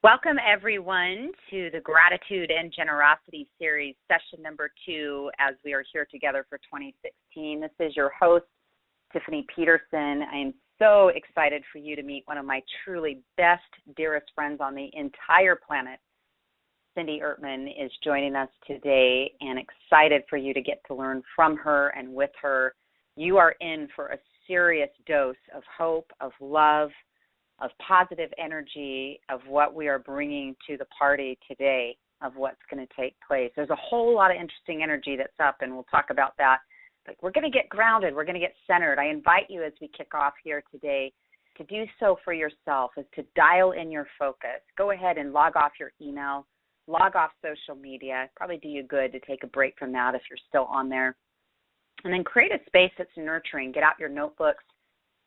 Welcome, everyone, to the Gratitude and Generosity Series, session number 2, as we are here together for 2016. This is your host, Tiffany Peterson. I am so excited for you to meet one of my truly best, dearest friends on the entire planet. Cindy Ertman is joining us today, and excited for you to get to learn from her and with her. You are in for a serious dose of hope, of love, of positive energy, of what we are bringing to the party today, of what's going to take place. There's a whole lot of interesting energy that's up, and we'll talk about that. But we're going to get grounded. We're going to get centered. I invite you as we kick off here today to do so for yourself, is to dial in your focus. Go ahead and log off your email, log off social media. Probably do you good to take a break from that if you're still on there. And then create a space that's nurturing. Get out your notebooks.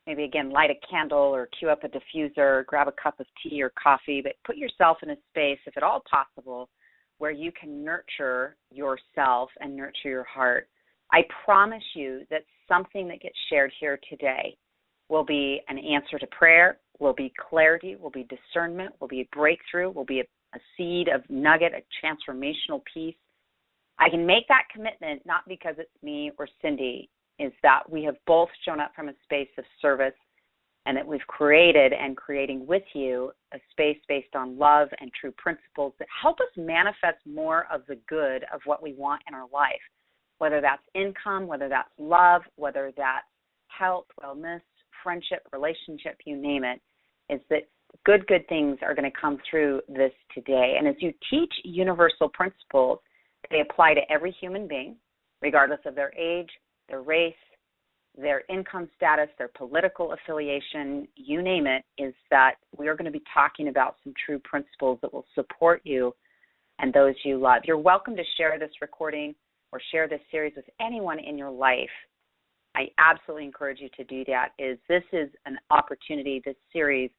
Maybe, again, light a candle or cue up a diffuser, grab a cup of tea or coffee, but put yourself in a space, if at all possible, where you can nurture yourself and nurture your heart. I promise you that something that gets shared here today will be an answer to prayer, will be clarity, will be discernment, will be a breakthrough, will be a seed of nugget, a transformational piece. I can make that commitment not because it's me or Cindy, is that we have both shown up from a space of service, and that we've created and creating with you a space based on love and true principles that help us manifest more of the good of what we want in our life, whether that's income, whether that's love, whether that's health, wellness, friendship, relationship, you name it, is that good things are going to come through this today. And as you teach universal principles, they apply to every human being, regardless of their age, their race, their income status, their political affiliation, you name it, is that we are going to be talking about some true principles that will support you and those you love. You're welcome to share this recording or share this series with anyone in your life. I absolutely encourage you to do that. This is an opportunity, this series,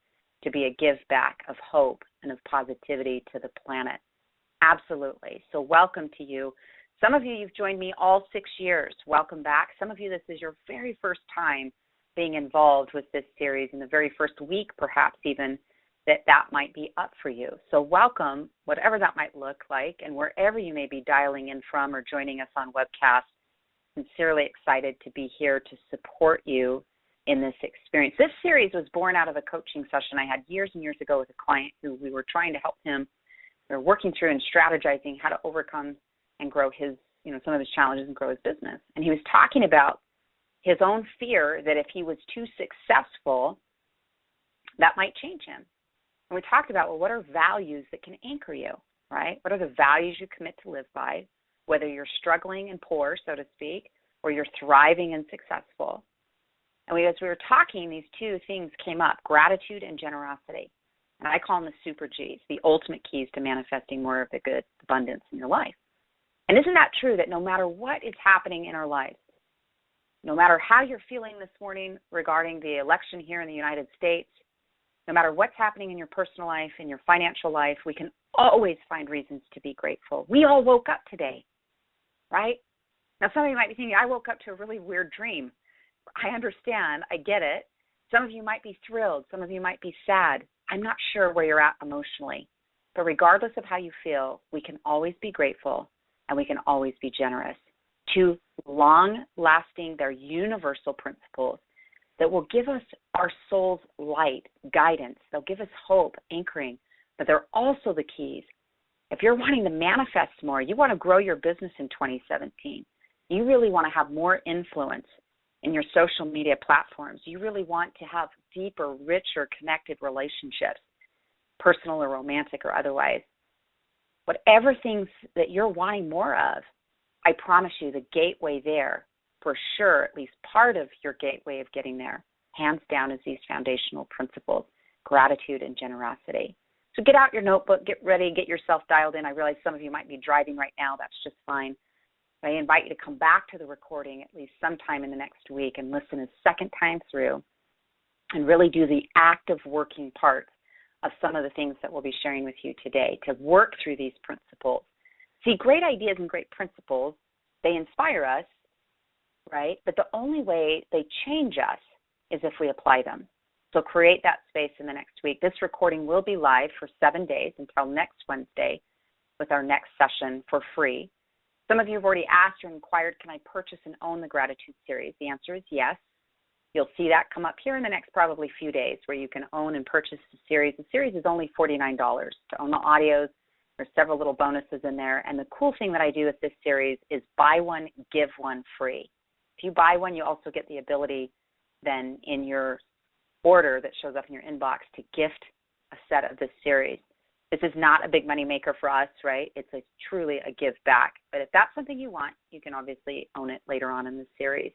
to be a give back of hope and of positivity to the planet. Absolutely. So welcome to you. Some of you, you've joined me all 6 years. Welcome back. Some of you, this is your very first time being involved with this series, in the very first week, perhaps even, that might be up for you. So welcome, whatever that might look like, and wherever you may be dialing in from or joining us on webcast. Sincerely excited to be here to support you in this experience. This series was born out of a coaching session I had years and years ago with a client who we were trying to help him. We were working through and strategizing how to overcome and grow his, some of his challenges and grow his business. And he was talking about his own fear that if he was too successful, that might change him. And we talked about, well, what are values that can anchor you, right? What are the values you commit to live by, whether you're struggling and poor, so to speak, or you're thriving and successful. And as we were talking, these two things came up, gratitude and generosity. And I call them the super Gs, the ultimate keys to manifesting more of the good abundance in your life. And isn't that true that no matter what is happening in our lives, no matter how you're feeling this morning regarding the election here in the United States, no matter what's happening in your personal life, in your financial life, we can always find reasons to be grateful. We all woke up today, right? Now, some of you might be thinking, I woke up to a really weird dream. I understand. I get it. Some of you might be thrilled. Some of you might be sad. I'm not sure where you're at emotionally. But regardless of how you feel, we can always be grateful. And we can always be generous. Two long-lasting, they're universal principles that will give us our soul's light, guidance. They'll give us hope, anchoring, but they're also the keys. If you're wanting to manifest more, you want to grow your business in 2017, you really want to have more influence in your social media platforms. You really want to have deeper, richer, connected relationships, personal or romantic or otherwise. Whatever things that you're wanting more of, I promise you the gateway there, for sure, at least part of your gateway of getting there, hands down, is these foundational principles, gratitude and generosity. So get out your notebook, get ready, get yourself dialed in. I realize some of you might be driving right now. That's just fine. But I invite you to come back to the recording at least sometime in the next week and listen a second time through and really do the active working part of some of the things that we'll be sharing with you today to work through these principles. See, great ideas and great principles, they inspire us, right? But the only way they change us is if we apply them. So create that space in the next week. This recording will be live for 7 days until next Wednesday with our next session for free. Some of you have already asked or inquired, can I purchase and own the Gratitude Series? The answer is yes. You'll see that come up here in the next probably few days where you can own and purchase the series. The series is only $49 to own the audios. There's several little bonuses in there. And the cool thing that I do with this series is buy one, give one free. If you buy one, you also get the ability then in your order that shows up in your inbox to gift a set of this series. This is not a big money maker for us, right? It's truly a give back. But if that's something you want, you can obviously own it later on in the series.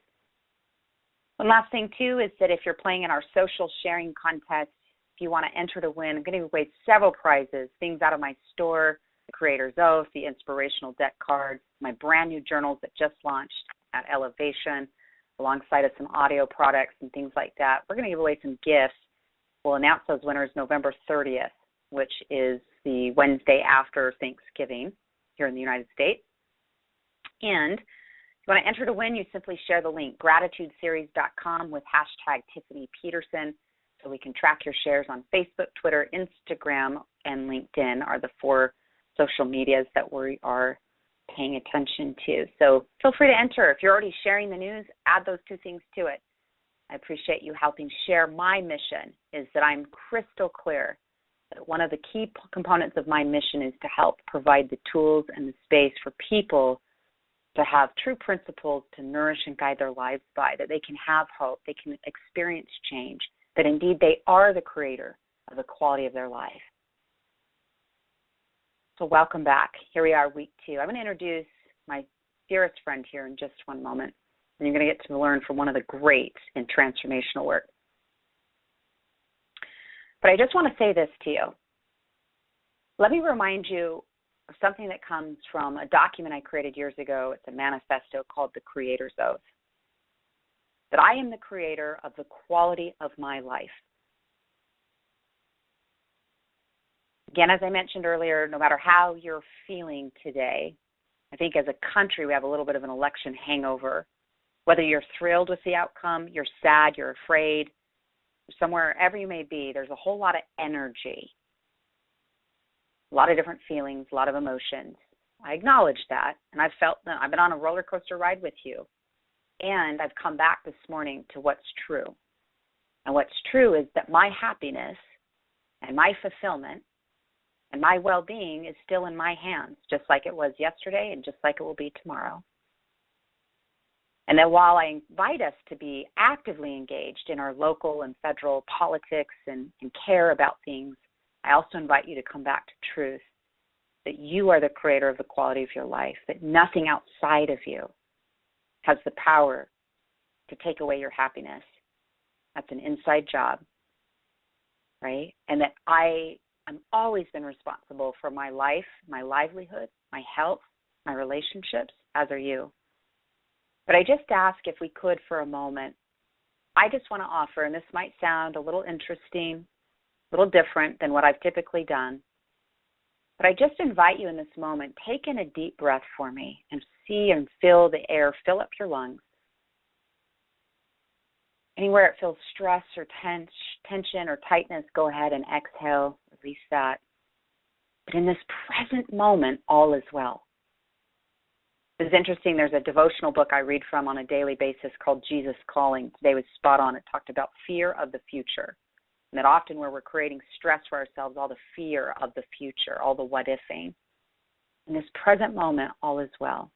One last thing, too, is that if you're playing in our social sharing contest, if you want to enter to win, I'm going to give away several prizes, things out of my store, the Creator's Oath, the Inspirational Deck cards, my brand new journals that just launched at Elevation, alongside of some audio products and things like that. We're going to give away some gifts. We'll announce those winners November 30th, which is the Wednesday after Thanksgiving here in the United States. And if you want to enter to win, you simply share the link, gratitudeseries.com with hashtag Tiffany Peterson, so we can track your shares on Facebook, Twitter, Instagram, and LinkedIn are the 4 social medias that we are paying attention to. So feel free to enter. If you're already sharing the news, add those 2 things to it. I appreciate you helping share. My mission is that I'm crystal clear that one of the key components of my mission is to help provide the tools and the space for people to have true principles to nourish and guide their lives by, that they can have hope, they can experience change, that indeed they are the creator of the quality of their life. So welcome back. Here we are, week 2. I'm going to introduce my dearest friend here in just one moment, and you're going to get to learn from one of the greats in transformational work. But I just want to say this to you. Let me remind you of something that comes from a document I created years ago. It's a manifesto called the Creator's Oath. That I am the creator of the quality of my life. Again, as I mentioned earlier, no matter how you're feeling today, I think as a country we have a little bit of an election hangover. Whether you're thrilled with the outcome, you're sad, you're afraid, somewhere, wherever you may be, there's a whole lot of energy, a lot of different feelings, a lot of emotions. I acknowledge that, and I've been on a roller coaster ride with you, and I've come back this morning to what's true. And what's true is that my happiness and my fulfillment and my well-being is still in my hands, just like it was yesterday and just like it will be tomorrow. And that while I invite us to be actively engaged in our local and federal politics and care about things, I also invite you to come back to truth, that you are the creator of the quality of your life, that nothing outside of you has the power to take away your happiness. That's an inside job, right? And that I'm always been responsible for my life, my livelihood, my health, my relationships, as are you. But I just ask if we could for a moment, I just want to offer, and this might sound a little interesting, a little different than what I've typically done, but I just invite you in this moment, take in a deep breath for me and see and feel the air fill up your lungs. Anywhere it feels stress or tension or tightness, go ahead and exhale, release that. But in this present moment, all is well. It's interesting, there's a devotional book I read from on a daily basis called Jesus Calling. Today was spot on. It talked about fear of the future. And that often where we're creating stress for ourselves, all the fear of the future, all the what-ifing. In this present moment, all is well.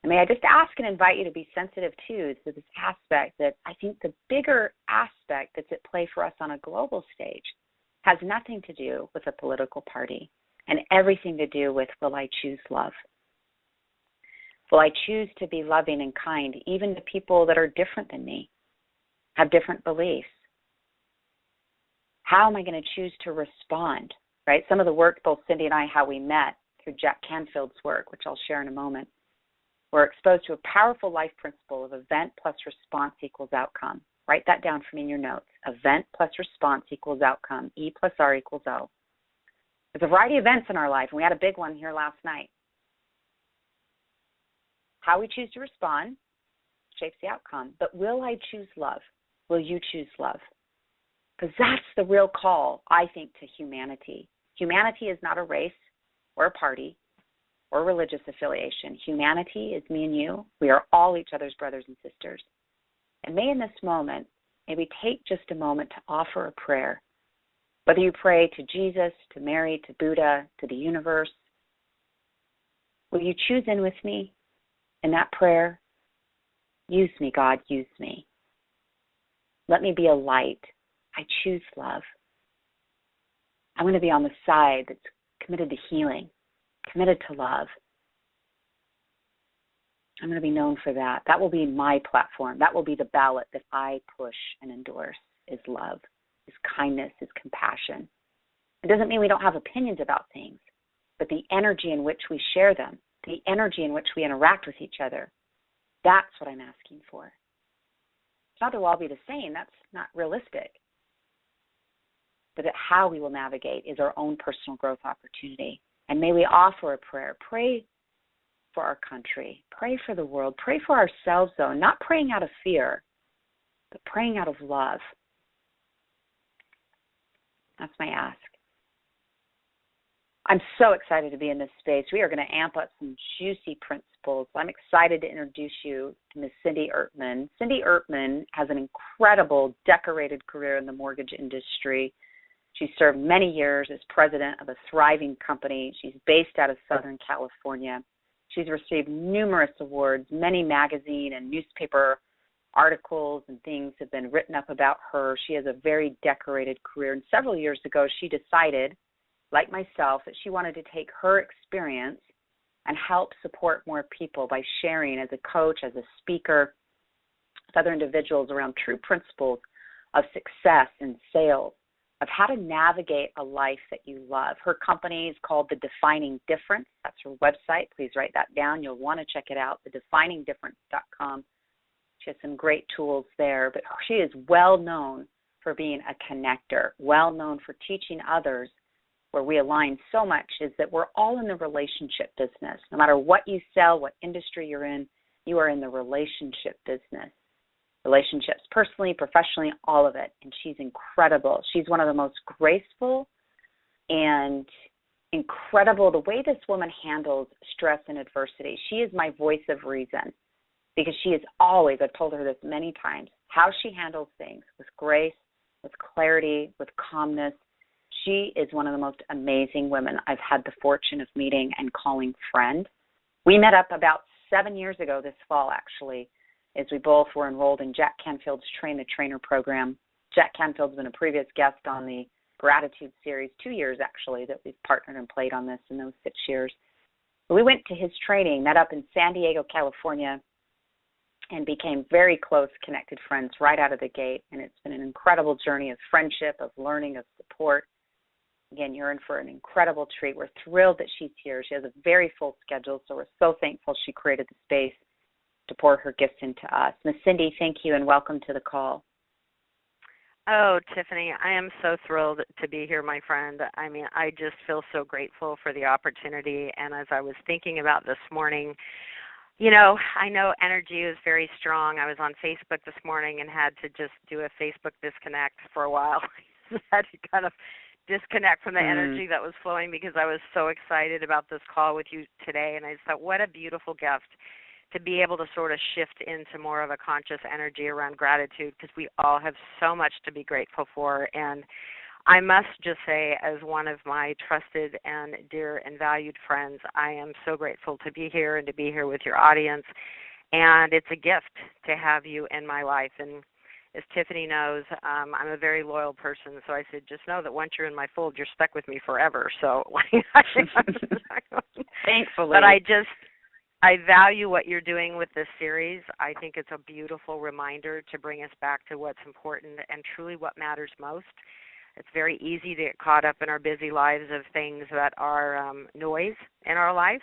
And may I just ask and invite you to be sensitive, too, to this aspect that I think the bigger aspect that's at play for us on a global stage has nothing to do with a political party and everything to do with, will I choose love? Will I choose to be loving and kind, even to people that are different than me, have different beliefs? How am I going to choose to respond, right? Some of the work, both Cindy and I, how we met through Jack Canfield's work, which I'll share in a moment, we're exposed to a powerful life principle of event plus response equals outcome. Write that down for me in your notes. Event plus response equals outcome. E plus R equals O. There's a variety of events in our life, and we had a big one here last night. How we choose to respond shapes the outcome. But will I choose love? will you choose love? Because that's the real call, I think, to humanity. Humanity is not a race or a party or religious affiliation. Humanity is me and you. We are all each other's brothers and sisters. And may in this moment, may we take just a moment to offer a prayer. Whether you pray to Jesus, to Mary, to Buddha, to the universe, will you choose in with me in that prayer? Use me, God, use me. Let me be a light. I choose love. I'm going to be on the side that's committed to healing, committed to love. I'm going to be known for that. That will be my platform. That will be the ballot that I push and endorse, is love, is kindness, is compassion. It doesn't mean we don't have opinions about things, but the energy in which we share them, the energy in which we interact with each other, that's what I'm asking for. It's not that we'll all be the same. That's not realistic. But how we will navigate is our own personal growth opportunity. And may we offer a prayer. Pray for our country. Pray for the world. Pray for ourselves, though. Not praying out of fear, but praying out of love. That's my ask. I'm so excited to be in this space. We are going to amp up some juicy principles. I'm excited to introduce you to Ms. Cindy Ertman. Cindy Ertman has an incredible, decorated career in the mortgage industry. She served many years as president of a thriving company. She's based out of Southern California. She's received numerous awards. Many magazine and newspaper articles and things have been written up about her. She has a very decorated career. And several years ago, she decided, like myself, that she wanted to take her experience and help support more people by sharing as a coach, as a speaker, with other individuals around true principles of success in sales, of how to navigate a life that you love. Her company is called The Defining Difference. That's her website. Please write that down. You'll want to check it out, thedefiningdifference.com. She has some great tools there, but she is well known for being a connector, well known for teaching others. Where we align so much is that we're all in the relationship business. No matter what you sell, what industry you're in, you are in the relationship business. Relationships, personally, professionally, all of it. And she's incredible. She's one of the most graceful and incredible. The way this woman handles stress and adversity, she is my voice of reason, because she is always, I've told her this many times, how she handles things with grace, with clarity, with calmness. She is one of the most amazing women I've had the fortune of meeting and calling friend. We met up about 7 years ago this fall, actually, as we both were enrolled in Jack Canfield's Train the Trainer program. Jack Canfield's been a previous guest on the Gratitude series, 2 years actually, that we've partnered and played on this in those 6 years. We went to his training, met up in San Diego, California, and became very close, connected friends right out of the gate. And it's been an incredible journey of friendship, of learning, of support. Again, you're in for an incredible treat. We're thrilled that she's here. She has a very full schedule, so we're so thankful she created the space to pour her gifts into us. Ms. Cindy, thank you and welcome to the call. Oh, Tiffany, I am so thrilled to be here, my friend. I mean, I just feel so grateful for the opportunity. And as I was thinking about this morning, you know, I know energy is very strong. I was on Facebook this morning and had to just do a Facebook disconnect for a while. I had to kind of disconnect from the energy that was flowing because I was so excited about this call with you today. And I just thought, what a beautiful gift to be able to sort of shift into more of a conscious energy around gratitude, because we all have so much to be grateful for. And I must just say, as one of my trusted and dear and valued friends, I am so grateful to be here and to be here with your audience. And it's a gift to have you in my life. And as Tiffany knows, I'm a very loyal person, so I said, just know that once you're in my fold, you're stuck with me forever. So, thankfully. But I value what you're doing with this series. I think it's a beautiful reminder to bring us back to what's important and truly what matters most. It's very easy to get caught up in our busy lives of things that are noise in our life.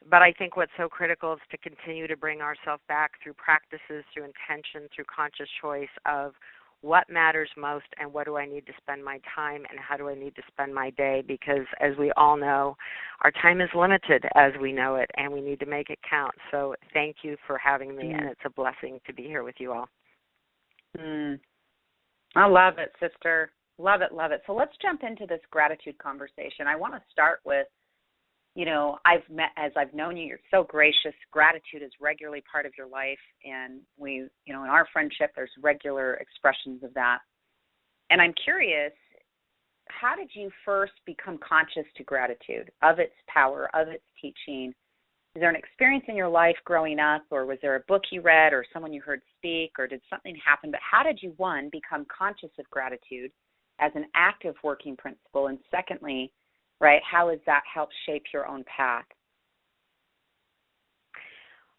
But I think what's so critical is to continue to bring ourselves back through practices, through intention, through conscious choice of what matters most and what do I need to spend my time and how do I need to spend my day, because as we all know, our time is limited as we know it, and we need to make it count. So thank you for having me, and it's a blessing to be here with you all. Mm. I love it, sister. Love it, love it. So let's jump into this gratitude conversation. I want to start with, as I've known you, you're so gracious. Gratitude is regularly part of your life, and we, in our friendship, there's regular expressions of that. And I'm curious, how did you first become conscious to gratitude, of its power, of its teaching? Is there an experience in your life growing up, or was there a book you read or someone you heard speak, or did something happen? But how did you, one, become conscious of gratitude as an active working principle? And secondly, right, how has that helped shape your own path?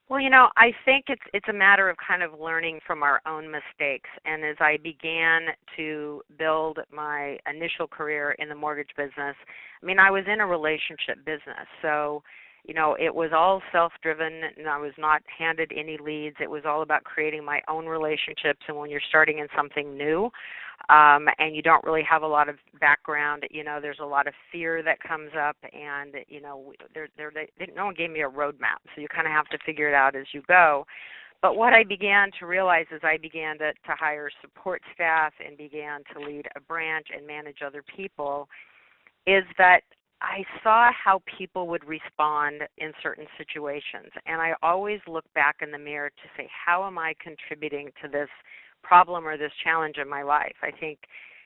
Well, I think it's a matter of kind of learning from our own mistakes. And as I began to build my initial career in the mortgage business, I was in a relationship business. So, it was all self-driven, and I was not handed any leads. It was all about creating my own relationships. And when you're starting in something new, and you don't really have a lot of background, there's a lot of fear that comes up, and no one gave me a roadmap, so you kind of have to figure it out as you go. But what I began to realize as I began to hire support staff and began to lead a branch and manage other people is that I saw how people would respond in certain situations, and I always look back in the mirror to say, how am I contributing to this problem or this challenge in my life? I think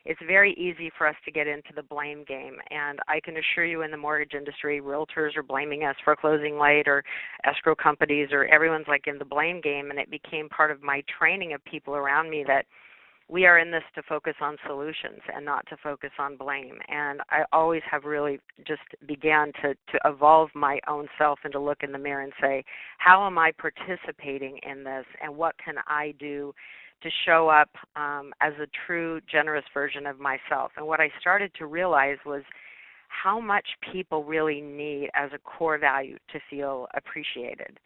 it's very easy for us to get into the blame game, and I can assure you in the mortgage industry, realtors are blaming us for closing late, or escrow companies, or everyone's like in the blame game, and it became part of my training of people around me that we are in this to focus on solutions and not to focus on blame. And I always have really just began to evolve my own self and to look in the mirror and say, how am I participating in this, and what can I do to show up as a true, generous version of myself? And what I started to realize was how much people really need as a core value to feel appreciated.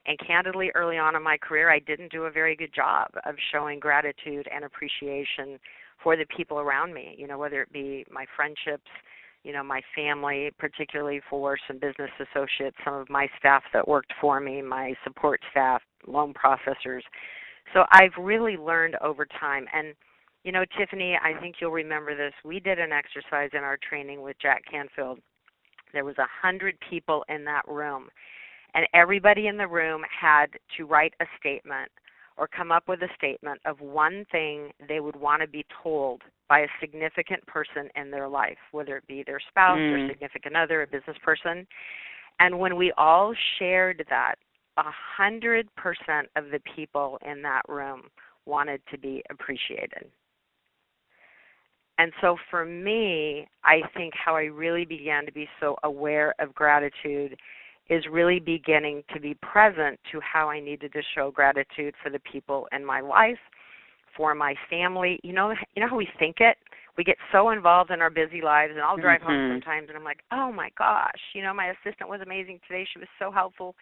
And candidly, early on in my career, I didn't do a very good job of showing gratitude and appreciation for the people around me, whether it be my friendships, my family, particularly for some business associates, some of my staff that worked for me, my support staff, loan processors. So I've really learned over time. And, Tiffany, I think you'll remember this. We did an exercise in our training with Jack Canfield. There was 100 people in that room. And everybody in the room had to write a statement or come up with a statement of one thing they would want to be told by a significant person in their life, whether it be their spouse or significant other, a business person. And when we all shared that, 100% of the people in that room wanted to be appreciated. And so for me, I think how I really began to be so aware of gratitude is really beginning to be present to how I needed to show gratitude for the people in my life, for my family. You know how we think it? We get so involved in our busy lives, and I'll drive home sometimes, and I'm like, oh, my gosh, my assistant was amazing today. She was so helpful.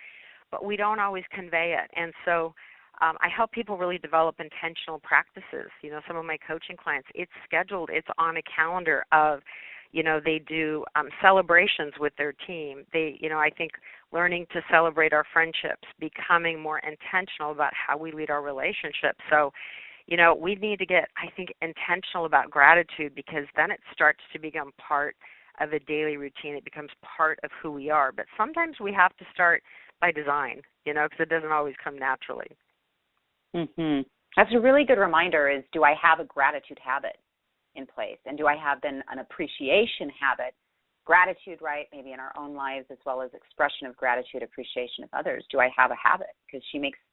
But we don't always convey it. And so I help people really develop intentional practices. Some of my coaching clients, it's scheduled. It's on a calendar of, they do celebrations with their team. I think learning to celebrate our friendships, becoming more intentional about how we lead our relationships. So, we need to get, I think, intentional about gratitude, because then it starts to become part of a daily routine. It becomes part of who we are. But sometimes we have to start by design, because it doesn't always come naturally. That's a really good reminder is, do I have a gratitude habit in place? And do I have then an appreciation habit? Gratitude, right, maybe in our own lives, as well as expression of gratitude, appreciation of others. Do I have a habit? Because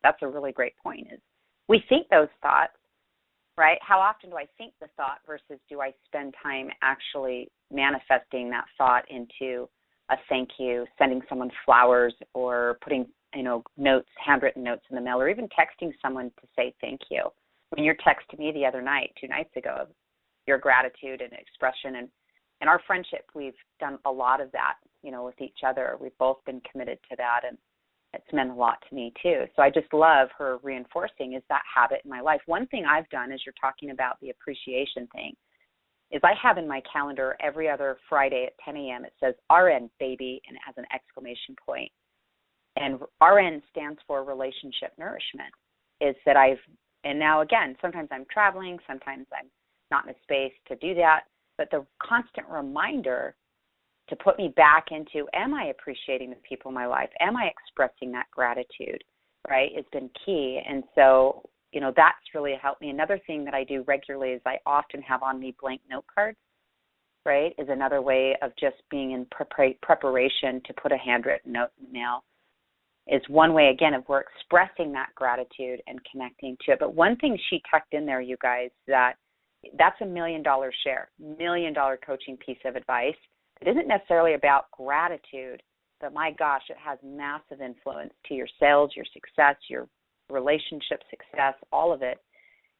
that's a really great point, is we think those thoughts, right? How often do I think the thought versus do I spend time actually manifesting that thought into a thank you, sending someone flowers, or putting, notes, handwritten notes in the mail, or even texting someone to say thank you. When you texted me the other night, 2 nights ago, of your gratitude and expression, and in our friendship, we've done a lot of that, with each other. We've both been committed to that, and it's meant a lot to me too. So I just love her reinforcing is that habit in my life. One thing I've done, as you're talking about the appreciation thing, is I have in my calendar every other Friday at 10 a.m. it says RN baby, and it has an exclamation point. And RN stands for relationship nourishment. Is that I've And now, again, sometimes I'm traveling, sometimes I'm not in a space to do that. But the constant reminder to put me back into, am I appreciating the people in my life? Am I expressing that gratitude, right, has been key. And so, that's really helped me. Another thing that I do regularly is I often have on me blank note cards, right, is another way of just being in preparation to put a handwritten note in the mail. Is one way, again, of we're expressing that gratitude and connecting to it. But one thing she tucked in there, you guys, that's $1 million share, $1 million coaching piece of advice. It isn't necessarily about gratitude, but my gosh, it has massive influence to your sales, your success, your relationship success, all of it,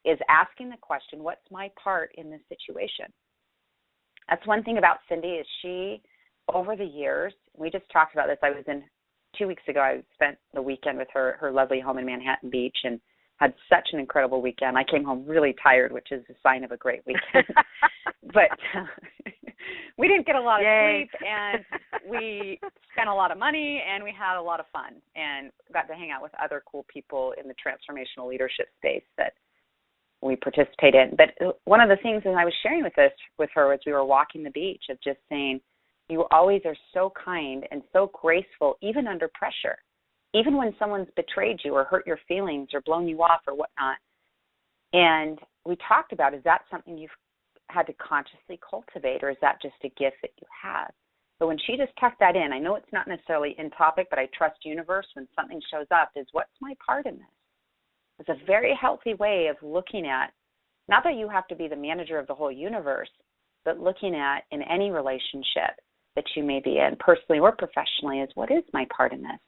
is asking the question, what's my part in this situation? That's one thing about Cindy is she, over the years, we just talked about this. 2 weeks ago, I spent the weekend with her lovely home in Manhattan Beach and had such an incredible weekend. I came home really tired, which is a sign of a great weekend. But we didn't get a lot of sleep, and we spent a lot of money, and we had a lot of fun and got to hang out with other cool people in the transformational leadership space that we participate in. But one of the things that I was sharing with her as we were walking the beach of just saying, you always are so kind and so graceful, even under pressure, even when someone's betrayed you or hurt your feelings or blown you off or whatnot. And we talked about, is that something you've had to consciously cultivate, or is that just a gift that you have? So when she just tucked that in, I know it's not necessarily in topic, but I trust universe when something shows up is, what's my part in this? It's a very healthy way of looking at, not that you have to be the manager of the whole universe, but looking at in any relationship that you may be in, personally or professionally, is what is my part in this?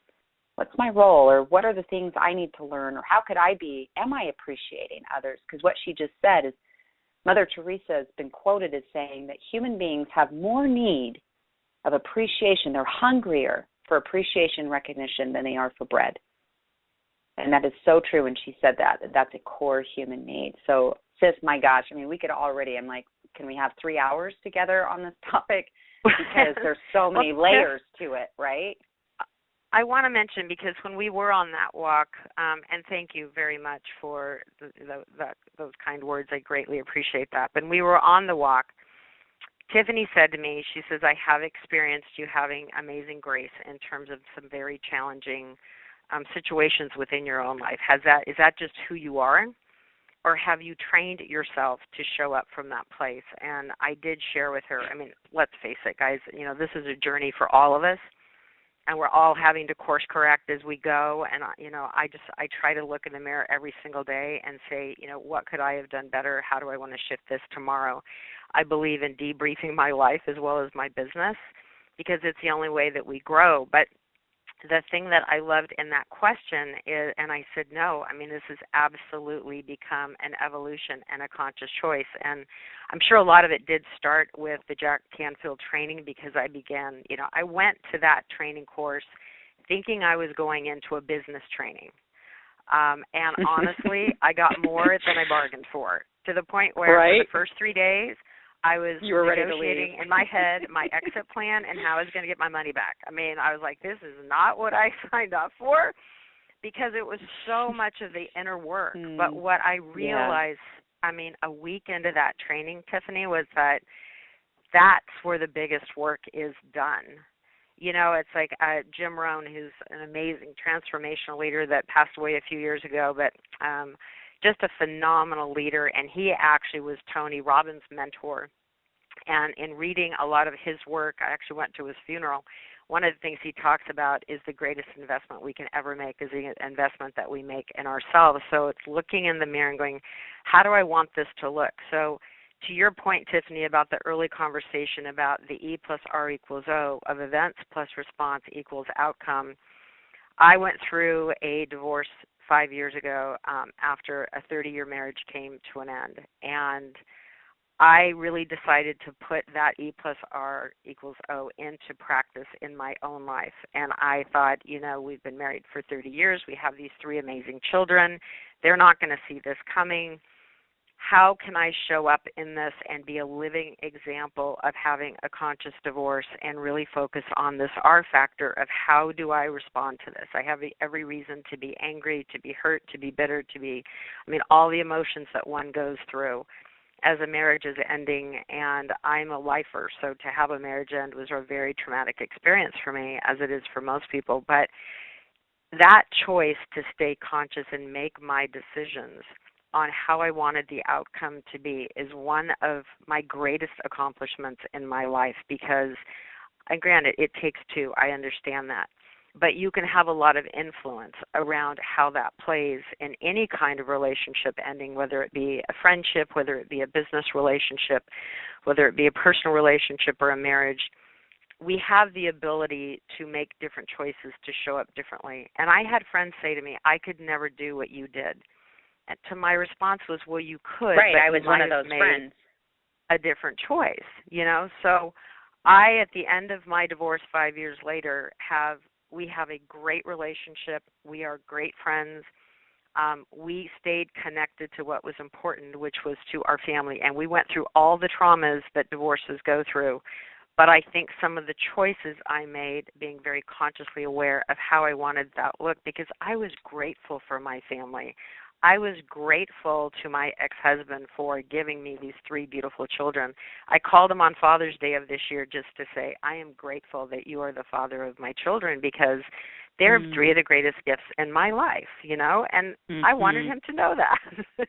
What's my role, or what are the things I need to learn, or how could I be, am I appreciating others? Because what she just said is, Mother Teresa has been quoted as saying that human beings have more need of appreciation. They're hungrier for appreciation and recognition than they are for bread. And that is so true when she said that's a core human need. So, sis, my gosh, we could already, I'm like, can we have 3 hours together on this topic? Because there's so many layers to it, right? I want to mention, because when we were on that walk, and thank you very much for those kind words, I greatly appreciate that. But when we were on the walk, Tiffany said to me, she says, I have experienced you having amazing grace in terms of some very challenging situations within your own life. Is that just who you are? Or have you trained yourself to show up from that place? And I did share with her, let's face it, guys, this is a journey for all of us, and we're all having to course correct as we go. And, I try to look in the mirror every single day and say, what could I have done better? How do I want to shift this tomorrow? I believe in debriefing my life as well as my business, because it's the only way that we grow. But the thing that I loved in that question is, and I said, no, this has absolutely become an evolution and a conscious choice. And I'm sure a lot of it did start with the Jack Canfield training, because I began, I went to that training course thinking I was going into a business training. And honestly, I got more than I bargained for, to the point where for the first 3 days, I was negotiating in my head my exit plan and how I was going to get my money back. I was like, this is not what I signed up for, because it was so much of the inner work. But what I realized, a week into that training, Tiffany, was that's where the biggest work is done. It's like Jim Rohn, who's an amazing transformational leader that passed away a few years ago, but just a phenomenal leader, and he actually was Tony Robbins' mentor. And in reading a lot of his work, I actually went to his funeral. One of the things he talks about is the greatest investment we can ever make is the investment that we make in ourselves. So it's looking in the mirror and going, how do I want this to look? So to your point, Tiffany, about the early conversation about the E plus R equals O of events plus response equals outcome, I went through a divorce 5 years ago after a 30-year marriage came to an end. And I really decided to put that E plus R equals O into practice in my own life. And I thought, we've been married for 30 years. We have these 3 amazing children. They're not going to see this coming. how can I show up in this and be a living example of having a conscious divorce and really focus on this R factor of how do I respond to this? I have every reason to be angry, to be hurt, to be bitter, all the emotions that one goes through as a marriage is ending, and I'm a lifer, so to have a marriage end was a very traumatic experience for me, as it is for most people. But that choice to stay conscious and make my decisions on how I wanted the outcome to be is one of my greatest accomplishments in my life because, and granted, it takes two. I understand that. But you can have a lot of influence around how that plays in any kind of relationship ending, whether it be a friendship, whether it be a business relationship, whether it be a personal relationship or a marriage. We have the ability to make different choices to show up differently. And I had friends say to me, I could never do what you did. And to my response was, well, you could. Right, but I was one of those friends. A different choice, So I, at the end of my divorce 5 years later, we have a great relationship. We are great friends. We stayed connected to what was important, which was to our family. And we went through all the traumas that divorces go through. But I think some of the choices I made, being very consciously aware of how I wanted that look, because I was grateful for my family. I was grateful to my ex-husband for giving me these 3 beautiful children. I called him on Father's Day of this year just to say, I am grateful that you are the father of my children because they're 3 of the greatest gifts in my life, and I wanted him to know that.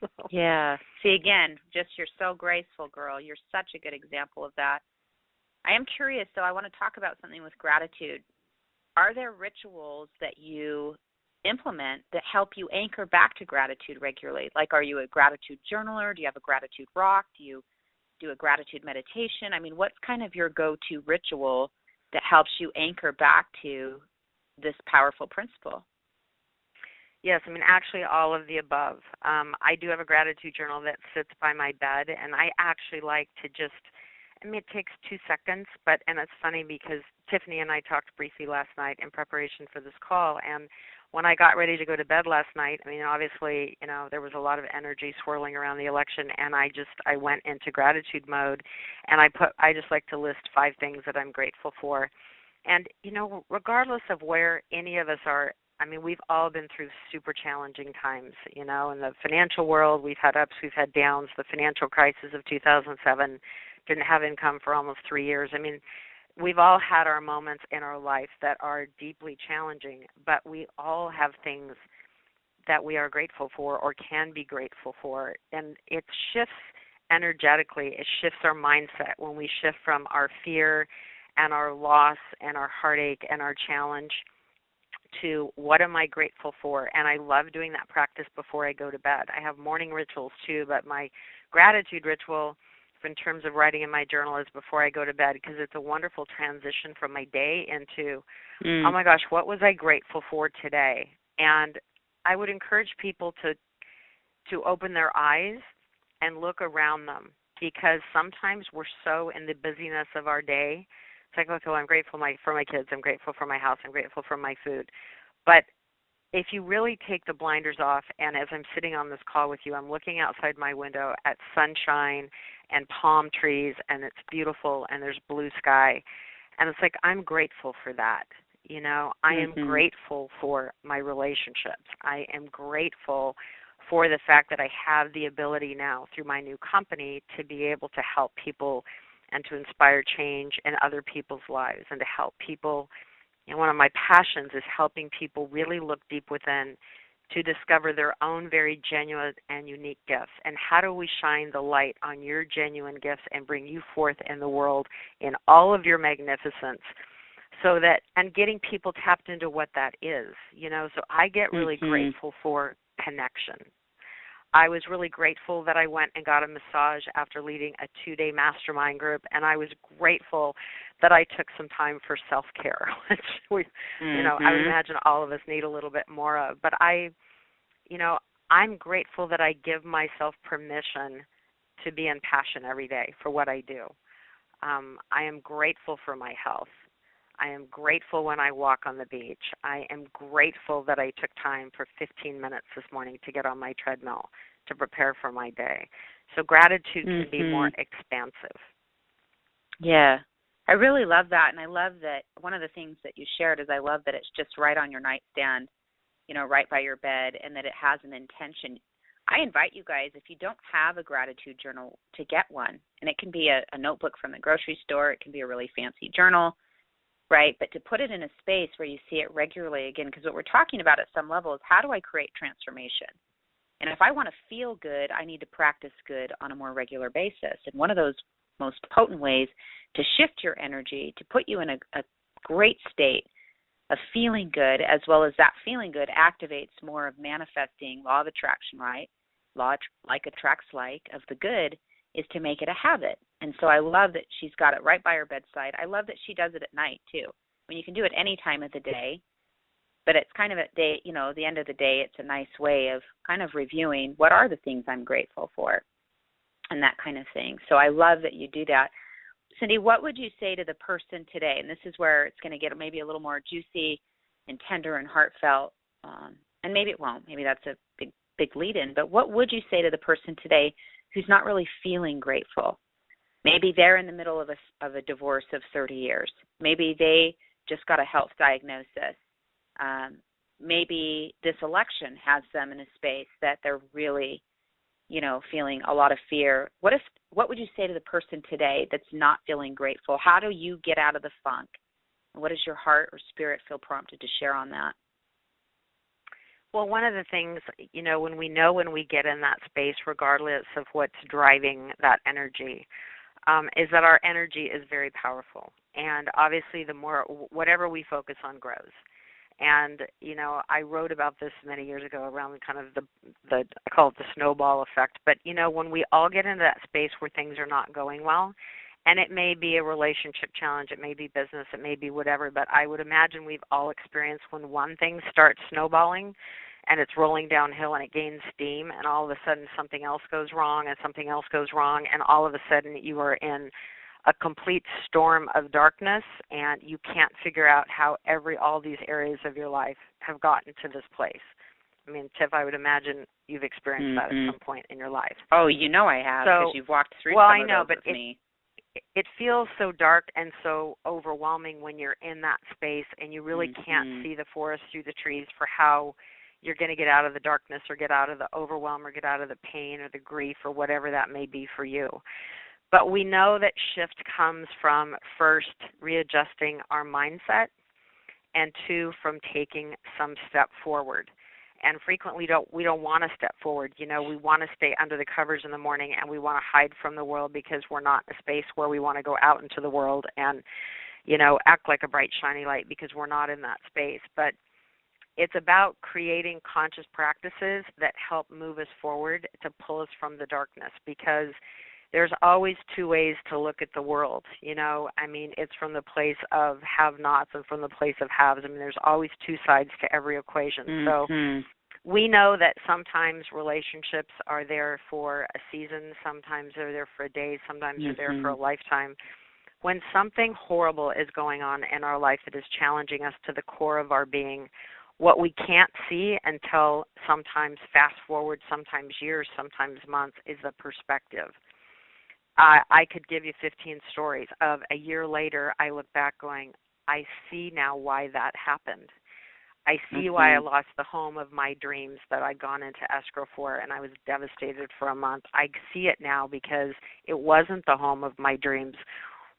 So. Yeah. See, again, just you're so graceful, girl. You're such a good example of that. I am curious, though, I want to talk about something with gratitude. Are there rituals that you implement that help you anchor back to gratitude regularly? Like, are you a gratitude journaler? Do you have a gratitude rock? Do you do a gratitude meditation? What's kind of your go-to ritual that helps you anchor back to this powerful principle? Yes, actually all of the above. I do have a gratitude journal that sits by my bed, and I actually like to just, it takes 2 seconds, and it's funny because Tiffany and I talked briefly last night in preparation for this call, and when I got ready to go to bed last night, obviously, there was a lot of energy swirling around the election, and I went into gratitude mode, and I just like to list 5 things that I'm grateful for. And, regardless of where any of us are, we've all been through super challenging times, in the financial world. We've had ups, we've had downs. The financial crisis of 2007, didn't have income for almost 3 years. We've all had our moments in our life that are deeply challenging, but we all have things that we are grateful for or can be grateful for. And it shifts energetically. It shifts our mindset when we shift from our fear and our loss and our heartache and our challenge to what am I grateful for. And I love doing that practice before I go to bed. I have morning rituals too, but my gratitude ritual in terms of writing in my journal is before I go to bed, because it's a wonderful transition from my day into, oh my gosh, what was I grateful for today? And I would encourage people to open their eyes and look around them, because sometimes we're so in the busyness of our day. It's like, okay, well, I'm grateful for my kids, I'm grateful for my house, I'm grateful for my food. But if you really take the blinders off, and as I'm sitting on this call with you, I'm looking outside my window at sunshine and palm trees, and it's beautiful, and there's blue sky, and it's like, I'm grateful for that. I am grateful for my relationships. I am grateful for the fact that I have the ability now through my new company to be able to help people and to inspire change in other people's lives and to help people. And one of my passions is helping people really look deep within to discover their own very genuine and unique gifts. And how do we shine the light on your genuine gifts and bring you forth in the world in all of your magnificence, so that, and getting people tapped into what that is, So I get really grateful for connection. I was really grateful that I went and got a massage after leading a 2-day mastermind group, and I was grateful that I took some time for self-care, which I would imagine all of us need a little bit more of. But I'm grateful that I give myself permission to be in passion every day for what I do. I am grateful for my health. I am grateful when I walk on the beach. I am grateful that I took time for 15 minutes this morning to get on my treadmill to prepare for my day. So gratitude can be more expansive. Yeah. I really love that. And I love that one of the things that you shared is I love that it's just right on your nightstand, right by your bed, and that it has an intention. I invite you guys, if you don't have a gratitude journal, to get one. And it can be a notebook from the grocery store. It can be a really fancy journal, right? But to put it in a space where you see it regularly, again, because what we're talking about at some level is how do I create transformation? And if I want to feel good, I need to practice good on a more regular basis. And one of those most potent ways to shift your energy, to put you in a great state of feeling good, as well as that feeling good activates more of manifesting, law of attraction, right? Like attracts like of the good, is to make it a habit. And so I love that she's got it right by her bedside. I love that she does it at night too. I mean, you can do it any time of the day, but it's kind of at day, the end of the day, it's a nice way of kind of reviewing what are the things I'm grateful for and that kind of thing. So I love that you do that. Cindy, what would you say to the person today? And this is where it's going to get maybe a little more juicy and tender and heartfelt, and maybe it won't. Maybe that's a big lead-in. But what would you say to the person today who's not really feeling grateful? Maybe they're in the middle of a divorce of 30 years. Maybe they just got a health diagnosis. Maybe this election has them in a space that they're really feeling a lot of fear. What would you say to the person today that's not feeling grateful? How do you get out of the funk? What does your heart or spirit feel prompted to share on that? Well, one of the things, when we get in that space, regardless of what's driving that energy, is that our energy is very powerful. And obviously whatever we focus on grows. And, I wrote about this many years ago around kind of I call it the snowball effect. But, when we all get into that space where things are not going well, and it may be a relationship challenge, it may be business, it may be whatever, but I would imagine we've all experienced when one thing starts snowballing and it's rolling downhill and it gains steam, and all of a sudden something else goes wrong and something else goes wrong, and all of a sudden you are in a complete storm of darkness, and you can't figure out how all these areas of your life have gotten to this place. I mean, Tiff, I would imagine you've experienced that at some point in your life. Oh, I have, because you've walked through some of those with me. It feels so dark and so overwhelming when you're in that space, and you really can't see the forest through the trees for how you're going to get out of the darkness or get out of the overwhelm or get out of the pain or the grief or whatever that may be for you. But we know that shift comes from, first, readjusting our mindset, and two, from taking some step forward. And frequently we don't want to step forward. We want to stay under the covers in the morning, and we want to hide from the world because we're not in a space where we want to go out into the world and, act like a bright, shiny light, because we're not in that space. But it's about creating conscious practices that help move us forward to pull us from the darkness, because there's always two ways to look at the world. It's from the place of have-nots and from the place of haves. There's always two sides to every equation. So we know that sometimes relationships are there for a season, sometimes they're there for a day, sometimes they're there for a lifetime. When something horrible is going on in our life that is challenging us to the core of our being, what we can't see until sometimes fast forward, sometimes years, sometimes months, is the perspective. I could give you 15 stories of a year later, I look back going, I see now why that happened. I see why I lost the home of my dreams that I'd gone into escrow for, and I was devastated for a month. I see it now because it wasn't the home of my dreams.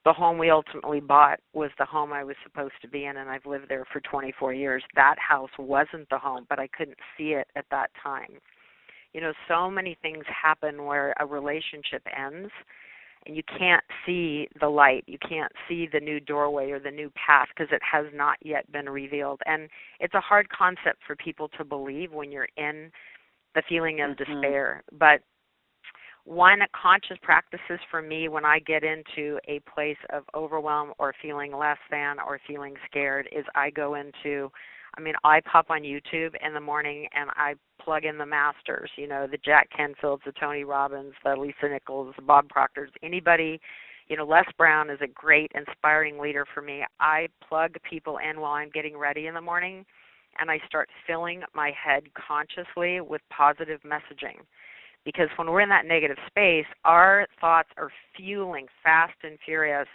The home we ultimately bought was the home I was supposed to be in, and I've lived there for 24 years. That house wasn't the home, but I couldn't see it at that time. So many things happen where a relationship ends, and you can't see the light. You can't see the new doorway or the new path because it has not yet been revealed. And it's a hard concept for people to believe when you're in the feeling of despair. But one conscious practices for me when I get into a place of overwhelm or feeling less than or feeling scared is I go into, I pop on YouTube in the morning and I plug in the masters, the Jack Canfields, the Tony Robbins, the Lisa Nichols, the Bob Proctors, anybody. Les Brown is a great, inspiring leader for me. I plug people in while I'm getting ready in the morning, and I start filling my head consciously with positive messaging, Because when we're in that negative space, our thoughts are fueling fast and furious,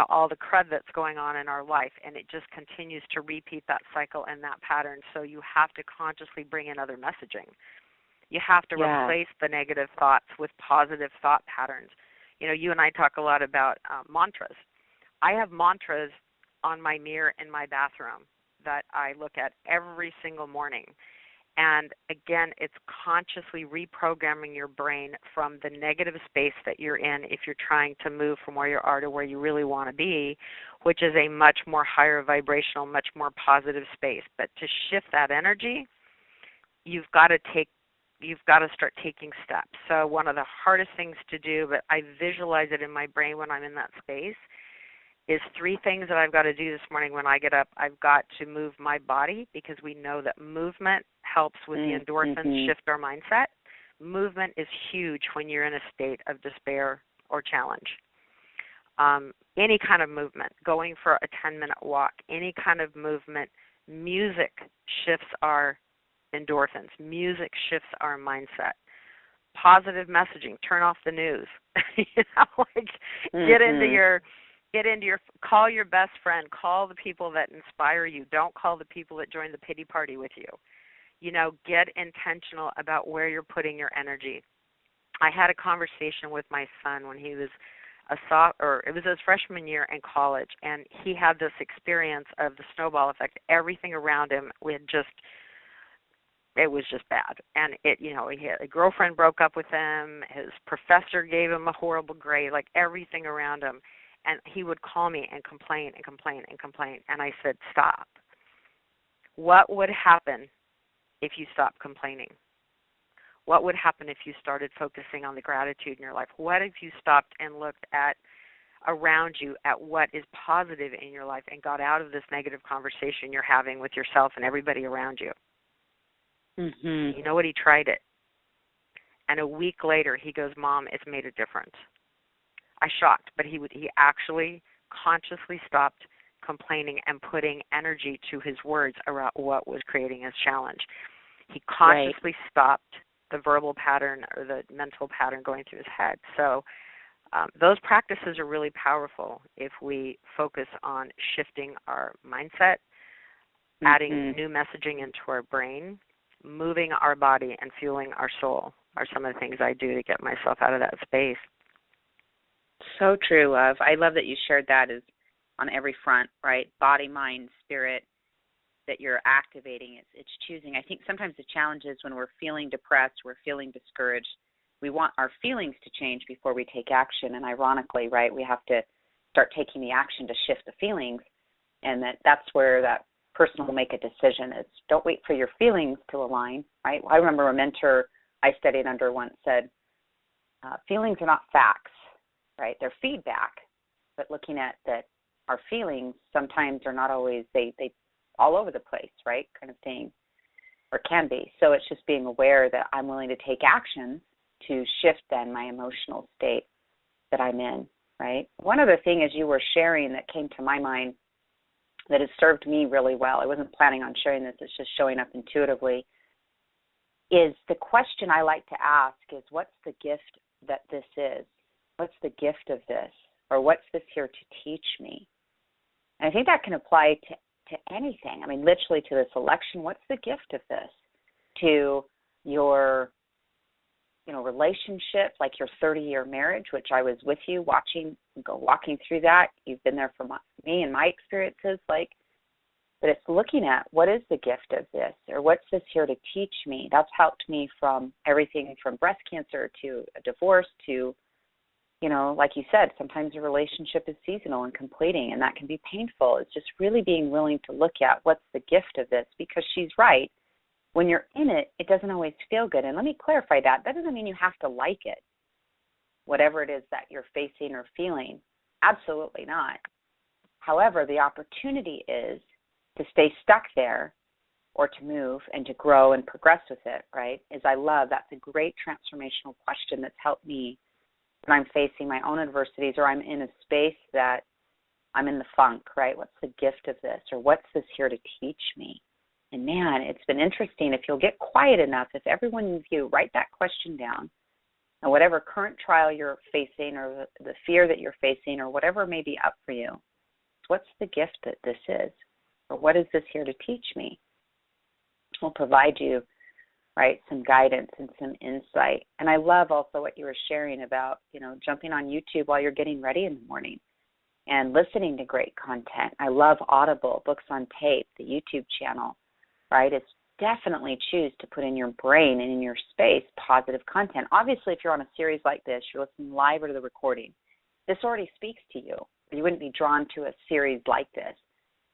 all the crud that's going on in our life, and it just continues to repeat that cycle and that pattern. So you have to consciously bring in other messaging. You have to replace the negative thoughts with positive thought patterns. You and I talk a lot about mantras. I have mantras on my mirror in my bathroom that I look at every single morning. And again, it's consciously reprogramming your brain from the negative space that you're in if you're trying to move from where you are to where you really want to be, which is a much more higher vibrational, much more positive space. But to shift that energy, you've got to start taking steps. So one of the hardest things to do, but I visualize it in my brain when I'm in that space, is 3 things that I've got to do this morning when I get up. I've got to move my body, because we know that movement helps with the endorphins shift our mindset. Movement is huge when you're in a state of despair or challenge. Any kind of movement, going for a 10-minute walk, any kind of movement. Music shifts our endorphins. Music shifts our mindset. Positive messaging, turn off the news. Get into your call your best friend, call the people that inspire you. Don't call the people that join the pity party with you. Get intentional about where you're putting your energy. I had a conversation with my son when he was it was his freshman year in college, and he had this experience of the snowball effect. Everything around him it was just bad. And he had a girlfriend broke up with him, his professor gave him a horrible grade, like everything around him. And he would call me and complain and complain and complain. And I said, stop. What would happen if you stopped complaining? What would happen if you started focusing on the gratitude in your life? What if you stopped and looked at around you at what is positive in your life and got out of this negative conversation you're having with yourself and everybody around you? You know what? He tried it. And a week later, he goes, Mom, it's made a difference. I shocked, but he actually consciously stopped complaining and putting energy to his words around what was creating his challenge. He consciously stopped the verbal pattern or the mental pattern going through his head. So those practices are really powerful if we focus on shifting our mindset, adding new messaging into our brain, moving our body, and fueling our soul are some of the things I do to get myself out of that space. So true, love. I love that you shared that is on every front, right? Body, mind, spirit, that you're activating. It's choosing. I think sometimes the challenge is when we're feeling depressed, we're feeling discouraged, we want our feelings to change before we take action. And ironically, right, we have to start taking the action to shift the feelings. And that's where that person will make a decision. Is don't wait for your feelings to align, right? I remember a mentor I studied under once said, feelings are not facts. Right, they're feedback, but looking at that, our feelings sometimes are not always they all over the place, right, kind of thing, or can be. So it's just being aware that I'm willing to take action to shift then my emotional state that I'm in, right. One other thing as you were sharing that came to my mind that has served me really well. I wasn't planning on sharing this; it's just showing up intuitively. Is the question I like to ask is, what's the gift that this is? What's the gift of this? Or what's this here to teach me? And I think that can apply to anything. I mean, literally to this election, what's the gift of this? To your, relationship, like your 30-year marriage, which I was with you walking through that. You've been there for me and my experiences, but it's looking at what is the gift of this, or what's this here to teach me? That's helped me from everything from breast cancer to a divorce to, like you said, sometimes a relationship is seasonal and completing, and that can be painful. It's just really being willing to look at what's the gift of this, because she's right. When you're in it, it doesn't always feel good. And let me clarify that. That doesn't mean you have to like it, whatever it is that you're facing or feeling. Absolutely not. However, the opportunity is to stay stuck there or to move and to grow and progress with it, right? That's a great transformational question that's helped me when I'm facing my own adversities or I'm in a space that I'm in the funk, right? What's the gift of this? Or what's this here to teach me? And man, it's been interesting if you'll get quiet enough, if everyone of you write that question down, and whatever current trial you're facing or the fear that you're facing or whatever may be up for you, what's the gift that this is? Or what is this here to teach me? We'll provide you, right, some guidance and some insight. And I love also what you were sharing about, jumping on YouTube while you're getting ready in the morning and listening to great content. I love Audible, books on tape, the YouTube channel, right? It's definitely choose to put in your brain and in your space positive content. Obviously, if you're on a series like this, you're listening live or to the recording, this already speaks to you. You wouldn't be drawn to a series like this.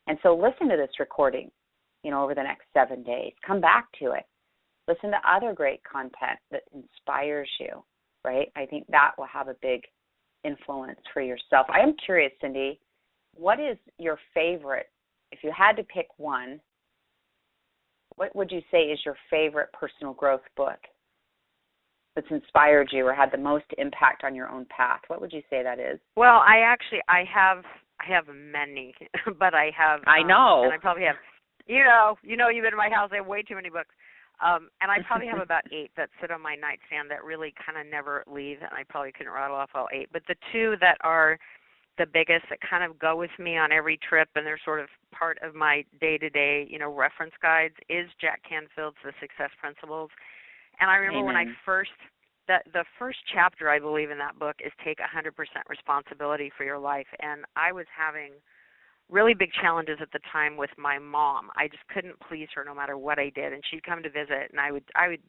And so listen to this recording, over the next 7 days. Come back to it. Listen to other great content that inspires you, right? I think that will have a big influence for yourself. I am curious, Cindy, what is your favorite, if you had to pick one, what would you say is your favorite personal growth book that's inspired you or had the most impact on your own path? What would you say that is? Well, I have many, but I know, and I probably have, you've been in my house. I have way too many books, and I probably have about 8 that sit on my nightstand that really kind of never leave, and I probably couldn't rattle off all 8. But the 2 that are the biggest that kind of go with me on every trip, and they're sort of part of my day-to-day, reference guides, is Jack Canfield's The Success Principles. And I remember when I the first chapter, I believe, in that book is take 100% responsibility for your life. And I was having really big challenges at the time with my mom. I just couldn't please her no matter what I did. And she'd come to visit, and I would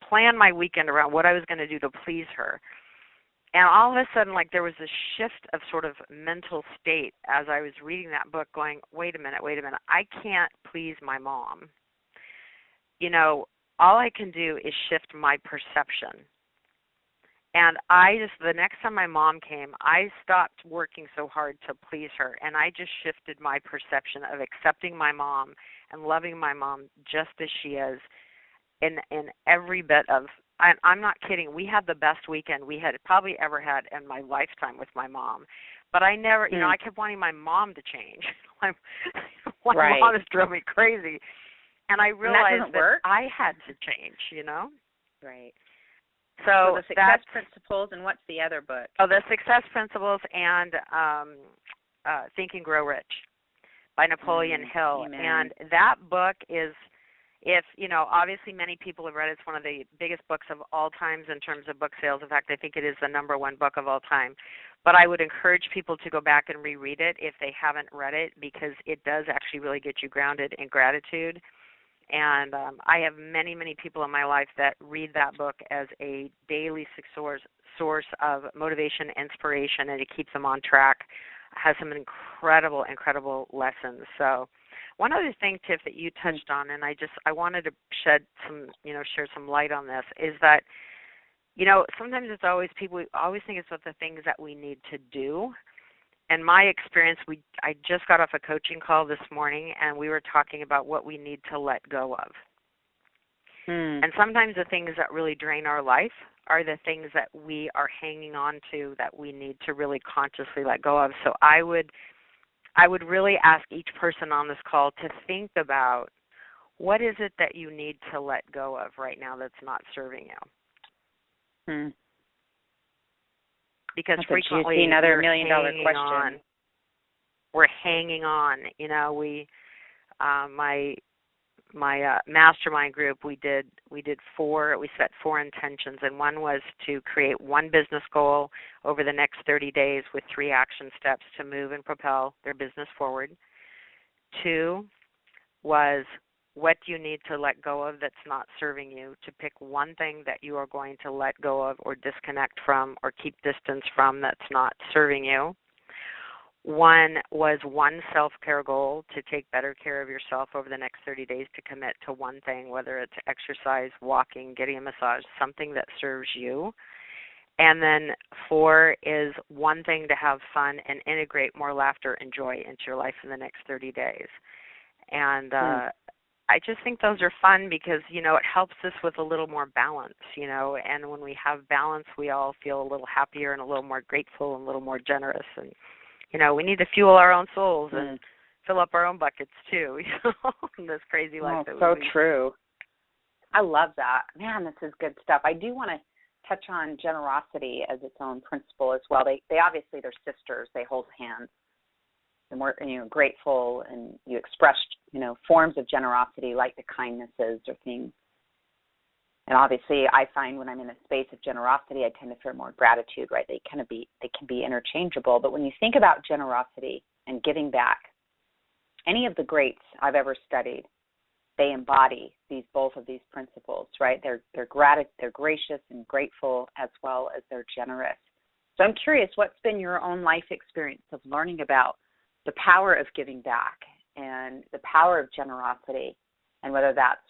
plan my weekend around what I was going to do to please her. And all of a sudden, there was this shift of sort of mental state as I was reading that book going, wait a minute, I can't please my mom. All I can do is shift my perception. And the next time my mom came, I stopped working so hard to please her, and I just shifted my perception of accepting my mom and loving my mom just as she is in every bit of. I'm not kidding. We had the best weekend we had probably ever had in my lifetime with my mom. But I never, I kept wanting my mom to change. My mom just drove me crazy. And I realized that I had to change, Right. So the Success Principles, and what's the other book? Oh, the Success Principles and Think and Grow Rich by Napoleon Hill. Amen. And that book is, obviously many people have read it. It's one of the biggest books of all times in terms of book sales. In fact, I think it is the #1 book of all time. But I would encourage people to go back and reread it if they haven't read it, because it does actually really get you grounded in gratitude. And I have many, many people in my life that read that book as a daily source of motivation, inspiration, and it keeps them on track. It has some incredible, incredible lessons. So one other thing, Tiff, that you touched on, and I wanted to shed some, share some light on this, is that, sometimes it's always people always think it's about the things that we need to do. In my experience, I just got off a coaching call this morning, and we were talking about what we need to let go of. And sometimes the things that really drain our life are the things that we are hanging on to that we need to really consciously let go of. So I would really ask each person on this call to think about, what is it that you need to let go of right now that's not serving you? Because that's frequently another $1 million question. We're hanging on. My mastermind group, we set 4 intentions, and one was to create 1 business goal over the next 30 days with 3 action steps to move and propel their business forward. 2 was, what do you need to let go of that's not serving you, to pick one thing that you are going to let go of or disconnect from or keep distance from that's not serving you. 1 was 1 self-care goal, to take better care of yourself over the next 30 days, to commit to one thing, whether it's exercise, walking, getting a massage, something that serves you. And then 4 is 1 thing to have fun and integrate more laughter and joy into your life in the next 30 days. And I just think those are fun because, it helps us with a little more balance, and when we have balance, we all feel a little happier and a little more grateful and a little more generous. And, we need to fuel our own souls. And fill up our own buckets too, in this crazy life that we so lead. true. I love that. Man, this is good stuff. I do want to touch on generosity as its own principle as well. They obviously, they're sisters. They hold hands. And we're, grateful, and you expressed, forms of generosity like the kindnesses or things. And obviously, I find when I'm in a space of generosity, I tend to feel more gratitude, right? They can be interchangeable. But when you think about generosity and giving back, any of the greats I've ever studied, they embody both of these principles, right? They're gracious and grateful, as well as they're generous. So I'm curious, what's been your own life experience of learning about the power of giving back and the power of generosity, and whether that's,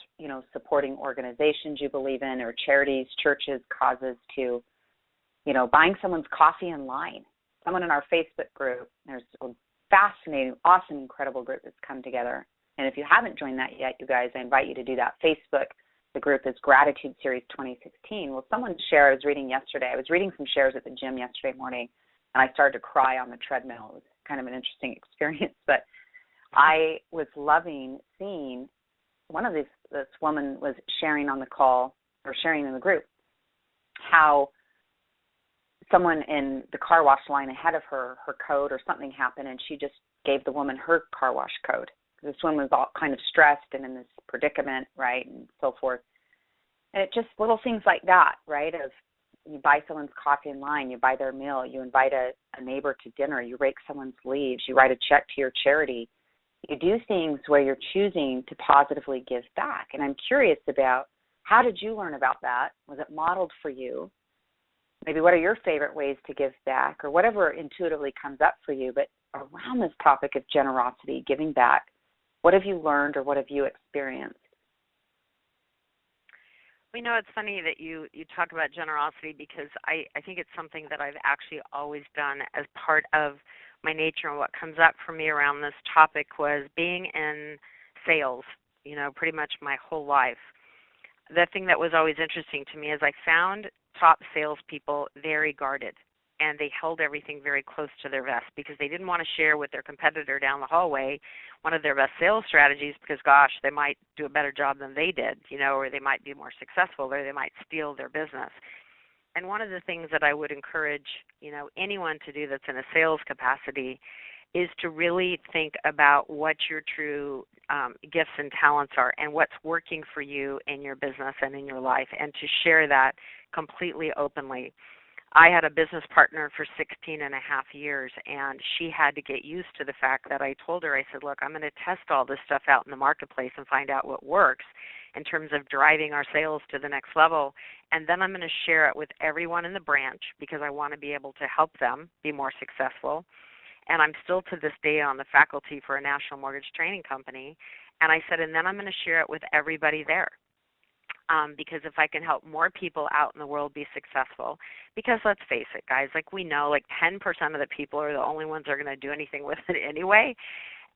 supporting organizations you believe in, or charities, churches, causes, to, buying someone's coffee in line. Someone in our Facebook group, there's a fascinating, awesome, incredible group that's come together. And if you haven't joined that yet, you guys, I invite you to do that. Facebook, the group is Gratitude Series 2016. Well, someone shared, I was reading some shares at the gym yesterday morning, and I started to cry on the treadmill. It was kind of an interesting experience, but I was loving seeing this woman was sharing on the call, or sharing in the group, how someone in the car wash line ahead of her code or something happened, and she just gave the woman her car wash code. This woman was all kind of stressed and in this predicament, right, and so forth. And it just little things like that, right, of you buy someone's coffee in line, you buy their meal, you invite a neighbor to dinner, you rake someone's leaves, you write a check to your charity. You do things where you're choosing to positively give back. And I'm curious about, how did you learn about that? Was it modeled for you? Maybe what are your favorite ways to give back, or whatever intuitively comes up for you. But around this topic of generosity, giving back, what have you learned, or what have you experienced? It's funny that you talk about generosity, because I think it's something that I've actually always done as part of my nature. And what comes up for me around this topic was being in sales, pretty much my whole life. The thing that was always interesting to me is I found top salespeople very guarded, and they held everything very close to their vest, because they didn't want to share with their competitor down the hallway one of their best sales strategies, because, gosh, they might do a better job than they did, or they might be more successful, or they might steal their business. And one of the things that I would encourage, anyone to do that's in a sales capacity is to really think about what your true gifts and talents are, and what's working for you in your business and in your life, and to share that completely openly. I had a business partner for 16 and a half years, and she had to get used to the fact that I told her, I said, look, I'm going to test all this stuff out in the marketplace and find out what works in terms of driving our sales to the next level, and then I'm going to share it with everyone in the branch, because I want to be able to help them be more successful. And I'm still to this day on the faculty for a national mortgage training company, and I said, and then I'm going to share it with everybody there. Because if I can help more people out in the world be successful, because let's face it, guys, we know 10% of the people are the only ones that are going to do anything with it anyway.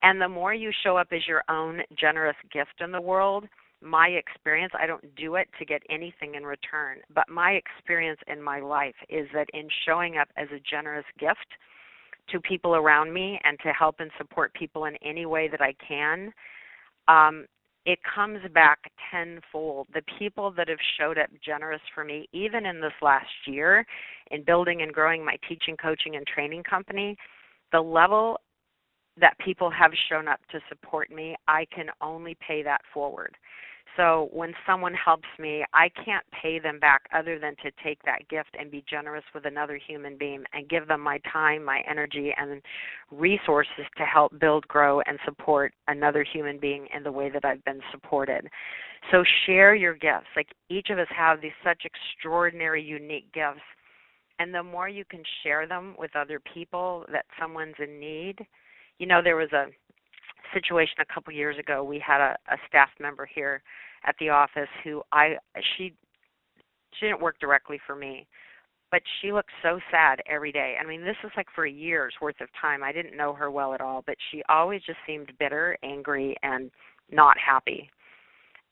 And the more you show up as your own generous gift in the world, my experience, I don't do it to get anything in return, but my experience in my life is that in showing up as a generous gift to people around me and to help and support people in any way that I can, it comes back tenfold. The people that have showed up generous for me, even in this last year, in building and growing my teaching, coaching, and training company, the level that people have shown up to support me, I can only pay that forward. So when someone helps me, I can't pay them back other than to take that gift and be generous with another human being and give them my time, my energy, and resources to help build, grow, and support another human being in the way that I've been supported. So share your gifts. Each of us have these such extraordinary, unique gifts, and the more you can share them with other people that someone's in need. There was a situation a couple years ago. We had a staff member here at the office who she didn't work directly for me, but she looked so sad every day. This is for a year's worth of time. I didn't know her well at all, but she always just seemed bitter, angry, and not happy.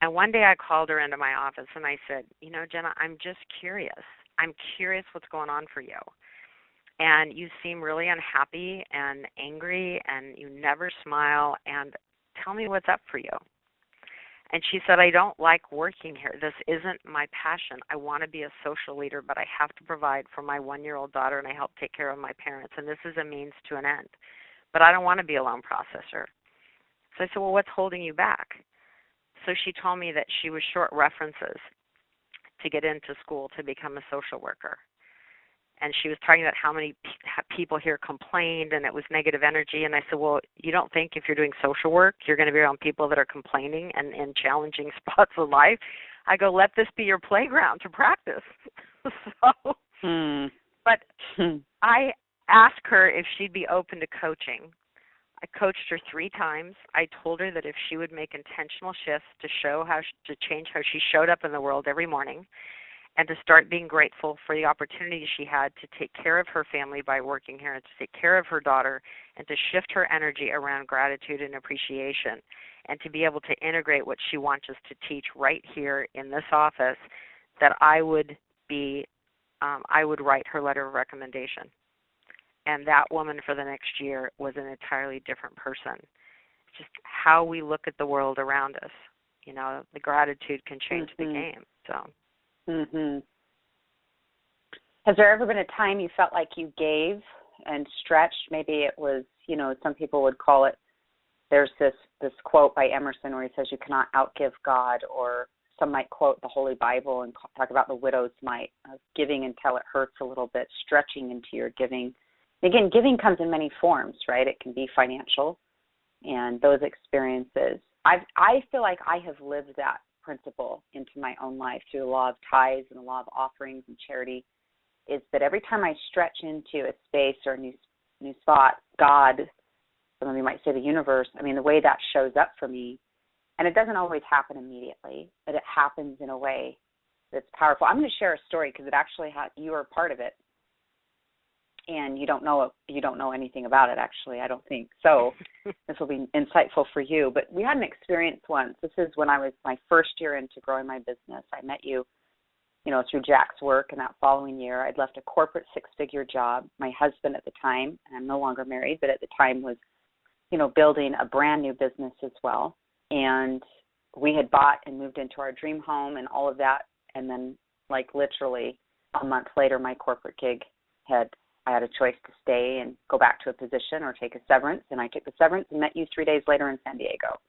And one day I called her into my office and I said, Jenna, I'm just curious. I'm curious what's going on for you. and you seem really unhappy and angry, and you never smile, and tell me what's up for you. And she said, I don't like working here. This isn't my passion. I want to be a social leader, but I have to provide for my 1-year-old daughter, and I help take care of my parents, and this is a means to an end. But I don't want to be a loan processor. So I said, well, what's holding you back? So she told me that she was short references to get into school to become a social worker. And she was talking about how many people here complained and it was negative energy. And I said, well, you don't think if you're doing social work, you're going to be around people that are complaining and in challenging spots of life? I go, let this be your playground to practice. But I asked her if she'd be open to coaching. I coached her 3 times. I told her that if she would make intentional shifts to change how she showed up in the world every morning, and to start being grateful for the opportunity she had to take care of her family by working here, and to take care of her daughter, and to shift her energy around gratitude and appreciation, and to be able to integrate what she wants us to teach right here in this office, that I would write her letter of recommendation. And that woman for the next year was an entirely different person. Just how we look at the world around us. You know, the gratitude can change the game. So. Has there ever been a time you felt like you gave and stretched? Maybe it was, some people would call it, there's this quote by Emerson where he says you cannot outgive God, or some might quote the Holy Bible and talk about the widow's mite of giving until it hurts a little bit, stretching into your giving. Again, giving comes in many forms, right? It can be financial, and those experiences. I feel like I have lived that principle into my own life through the law of tithes and the law of offerings and charity, is that every time I stretch into a space or a new spot, God, some of you might say the universe, the way that shows up for me, and it doesn't always happen immediately, but it happens in a way that's powerful. I'm going to share a story because it actually you are part of it. And you don't know anything about it, actually, I don't think. So this will be insightful for you. But we had an experience once. This is when I was my first year into growing my business. I met you, through Jack's work, and that following year I'd left a corporate 6-figure job. My husband at the time, and I'm no longer married, but at the time was, building a brand new business as well. And we had bought and moved into our dream home and all of that. And then, literally a month later, my corporate gig I had a choice to stay and go back to a position or take a severance, and I took the severance and met you 3 days later in San Diego.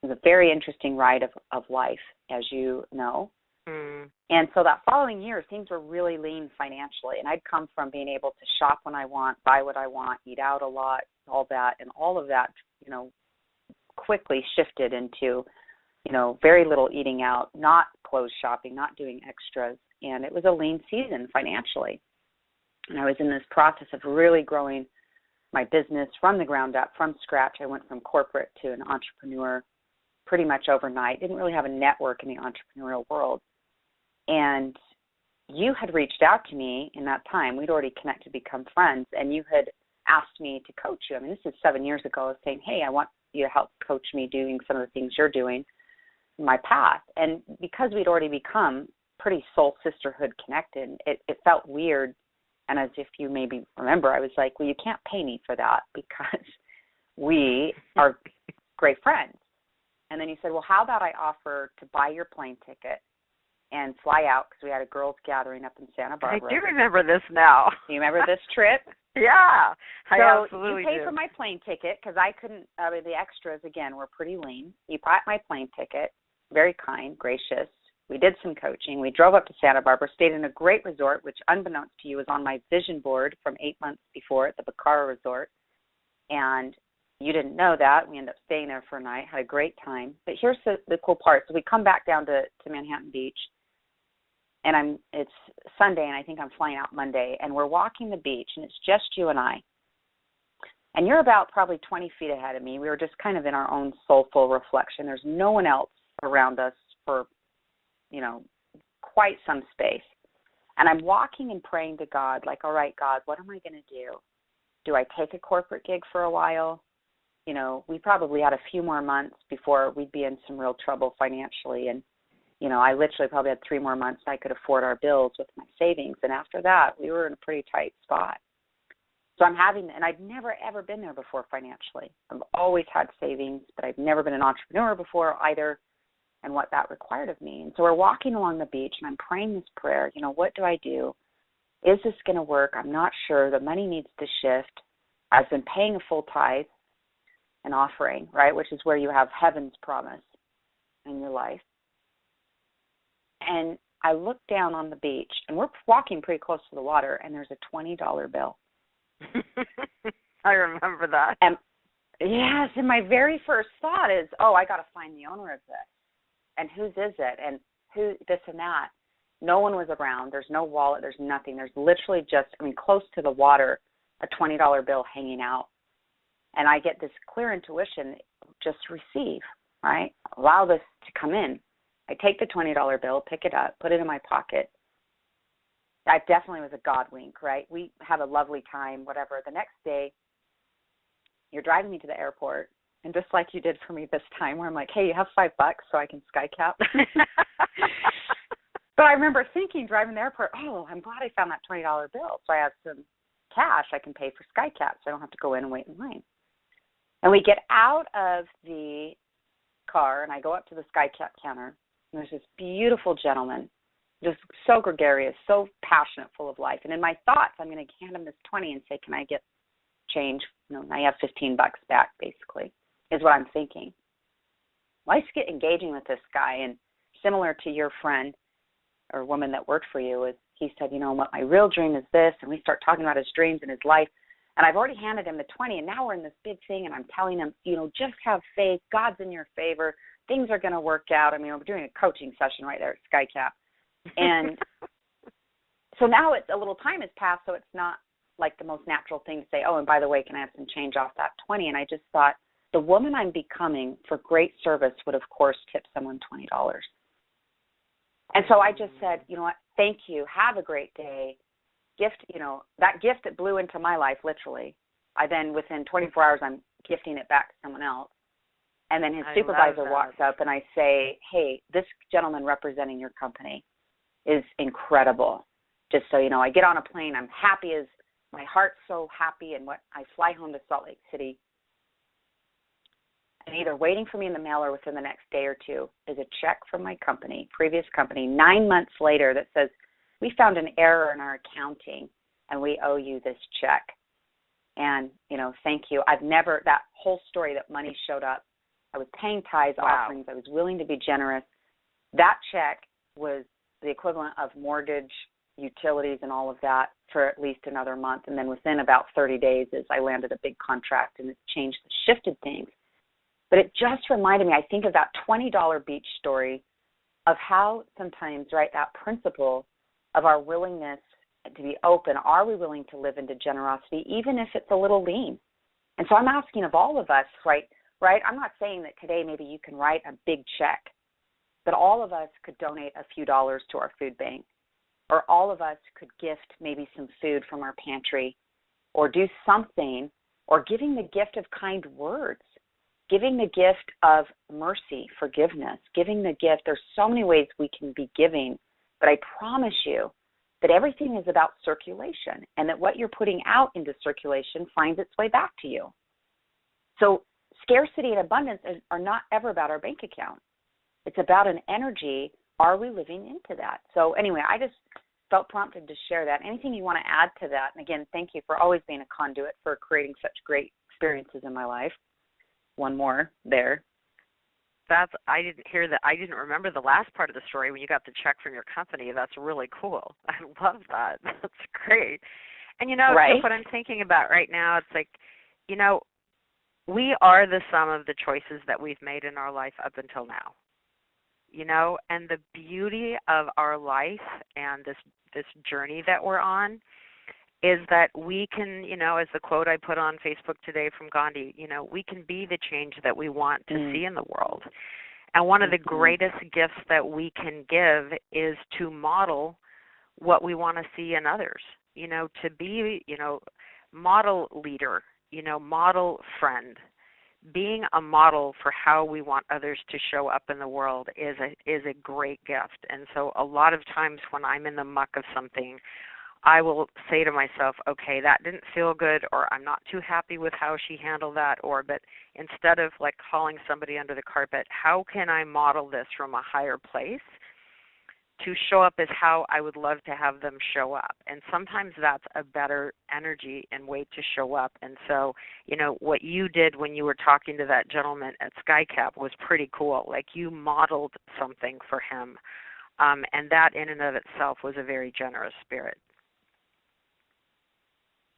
It was a very interesting ride of life, as you know. And so that following year, things were really lean financially, and I'd come from being able to shop when I want, buy what I want, eat out a lot, all that, and all of that, quickly shifted into, very little eating out, not clothes shopping, not doing extras, and it was a lean season financially. And I was in this process of really growing my business from the ground up, from scratch. I went from corporate to an entrepreneur pretty much overnight. Didn't really have a network in the entrepreneurial world. And you had reached out to me in that time. We'd already connected, become friends, and you had asked me to coach you. This is 7 years ago. I was saying, hey, I want you to help coach me doing some of the things you're doing in my path. And because we'd already become pretty soul sisterhood connected, it felt weird. And as if you maybe remember, I was like, well, you can't pay me for that because we are great friends. And then you said, well, how about I offer to buy your plane ticket and fly out, because we had a girls' gathering up in Santa Barbara. I do remember this now. Do you remember this trip? Yeah, I absolutely you paid do. for my plane ticket because I couldn't, the extras, again, were pretty lean. You bought my plane ticket, very kind, gracious. We did some coaching. We drove up to Santa Barbara, stayed in a great resort, which unbeknownst to you was on my vision board from 8 months before at the Bacara Resort. And you didn't know that. We ended up staying there for a night, had a great time. But here's the cool part. So we come back down to Manhattan Beach, and it's Sunday, and I think I'm flying out Monday, and we're walking the beach, and it's just you and I. And you're about probably 20 feet ahead of me. We were just kind of in our own soulful reflection. There's no one else around us for quite some space. And I'm walking and praying to God, like, all right, God, what am I going to do? Do I take a corporate gig for a while? We probably had a few more months before we'd be in some real trouble financially. And, I literally probably had 3 more months I could afford our bills with my savings. And after that, we were in a pretty tight spot. So I'm having, and I've never, ever been there before financially. I've always had savings, but I've never been an entrepreneur before either, and what that required of me. And so we're walking along the beach, and I'm praying this prayer, what do I do? Is this going to work? I'm not sure. The money needs to shift. I've been paying a full tithe and offering, right, which is where you have heaven's promise in your life. And I look down on the beach, and we're walking pretty close to the water, and there's a $20 bill. I remember that. And yes, and my very first thought is, I got to find the owner of this. And whose is it? And who, this and that. No one was around. There's no wallet. There's nothing. There's literally just, close to the water, a $20 bill hanging out. And I get this clear intuition, just receive, right? Allow this to come in. I take the $20 bill, pick it up, put it in my pocket. That definitely was a God wink, right? We have a lovely time, whatever. The next day, you're driving me to the airport, and just like you did for me this time, where I'm like, hey, you have $5 so I can skycap? But I remember thinking, driving to the airport, I'm glad I found that $20 bill. So I have some cash I can pay for skycap, so I don't have to go in and wait in line. And we get out of the car, and I go up to the skycap counter, and there's this beautiful gentleman, just so gregarious, so passionate, full of life. And in my thoughts, I'm going to hand him this 20 and say, can I get change? I have $15 back, basically, is what I'm thinking. Well, I just get engaging with this guy, and similar to your friend or woman that worked for you, is he said, what my real dream is this, and we start talking about his dreams and his life. And I've already handed him the 20, and now we're in this big thing, and I'm telling him, just have faith. God's in your favor. Things are going to work out. We're doing a coaching session right there at SkyCap. And so now it's a little time has passed, so it's not like the most natural thing to say, and by the way, can I have some change off that 20? And I just thought, the woman I'm becoming for great service would, of course, tip someone $20. And so I just said, what, thank you. Have a great day. Gift, that gift that blew into my life, literally. I then, within 24 hours, I'm gifting it back to someone else. And then his supervisor walks up, and I say, hey, this gentleman representing your company is incredible. Just so you know, I get on a plane. I'm happy as my heart's so happy, and I fly home to Salt Lake City. And either waiting for me in the mail or within the next day or two is a check from my company, previous company, 9 months later that says, we found an error in our accounting, and we owe you this check. And, thank you. That whole story that money showed up, I was paying tithes, offerings. I was willing to be generous. That check was the equivalent of mortgage, utilities, and all of that for at least another month. And then within about 30 days, I landed a big contract, and it shifted things. But it just reminded me, I think of that $20 beach story of how sometimes, right, that principle of our willingness to be open. Are we willing to live into generosity, even if it's a little lean? And so I'm asking of all of us, right? I'm not saying that today maybe you can write a big check, but all of us could donate a few dollars to our food bank, or all of us could gift maybe some food from our pantry, or do something, or giving the gift of kind words, giving the gift of mercy, forgiveness, giving the gift. There's so many ways we can be giving, but I promise you that everything is about circulation, and that what you're putting out into circulation finds its way back to you. So scarcity and abundance are not ever about our bank account. It's about an energy. Are we living into that? So anyway, I just felt prompted to share that. Anything you want to add to that? And again, thank you for always being a conduit for creating such great experiences in my life. One more there. I didn't hear that. I didn't remember the last part of the story when you got the check from your company. That's really cool. I love that. That's great. And, right? So what I'm thinking about right now, it's like, we are the sum of the choices that we've made in our life up until now. And the beauty of our life and this journey that we're on is that we can, as the quote I put on Facebook today from Gandhi, we can be the change that we want to see in the world. And one of the greatest gifts that we can give is to model what we want to see in others, to be, model leader, model friend. Being a model for how we want others to show up in the world is a great gift. And so a lot of times when I'm in the muck of something, I will say to myself, okay, that didn't feel good, or I'm not too happy with how she handled that, but instead of like calling somebody under the carpet, how can I model this from a higher place to show up as how I would love to have them show up? And sometimes that's a better energy and way to show up. And so, what you did when you were talking to that gentleman at SkyCap was pretty cool. Like, you modeled something for him. And that in and of itself was a very generous spirit.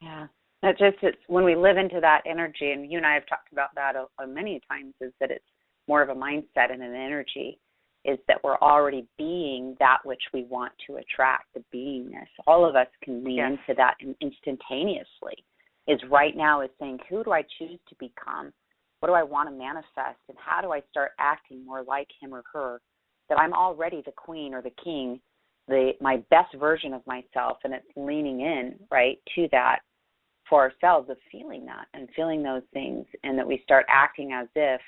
Yeah. It's when we live into that energy, and you and I have talked about that many times, is that it's more of a mindset and an energy, is that we're already being that which we want to attract, the beingness. All of us can lean into that instantaneously. Is right now is saying, who do I choose to become? What do I want to manifest? And how do I start acting more like him or her? That I'm already the queen or the king, my best version of myself, and it's leaning in, right, to that for ourselves, of feeling that and feeling those things, and that we start acting as if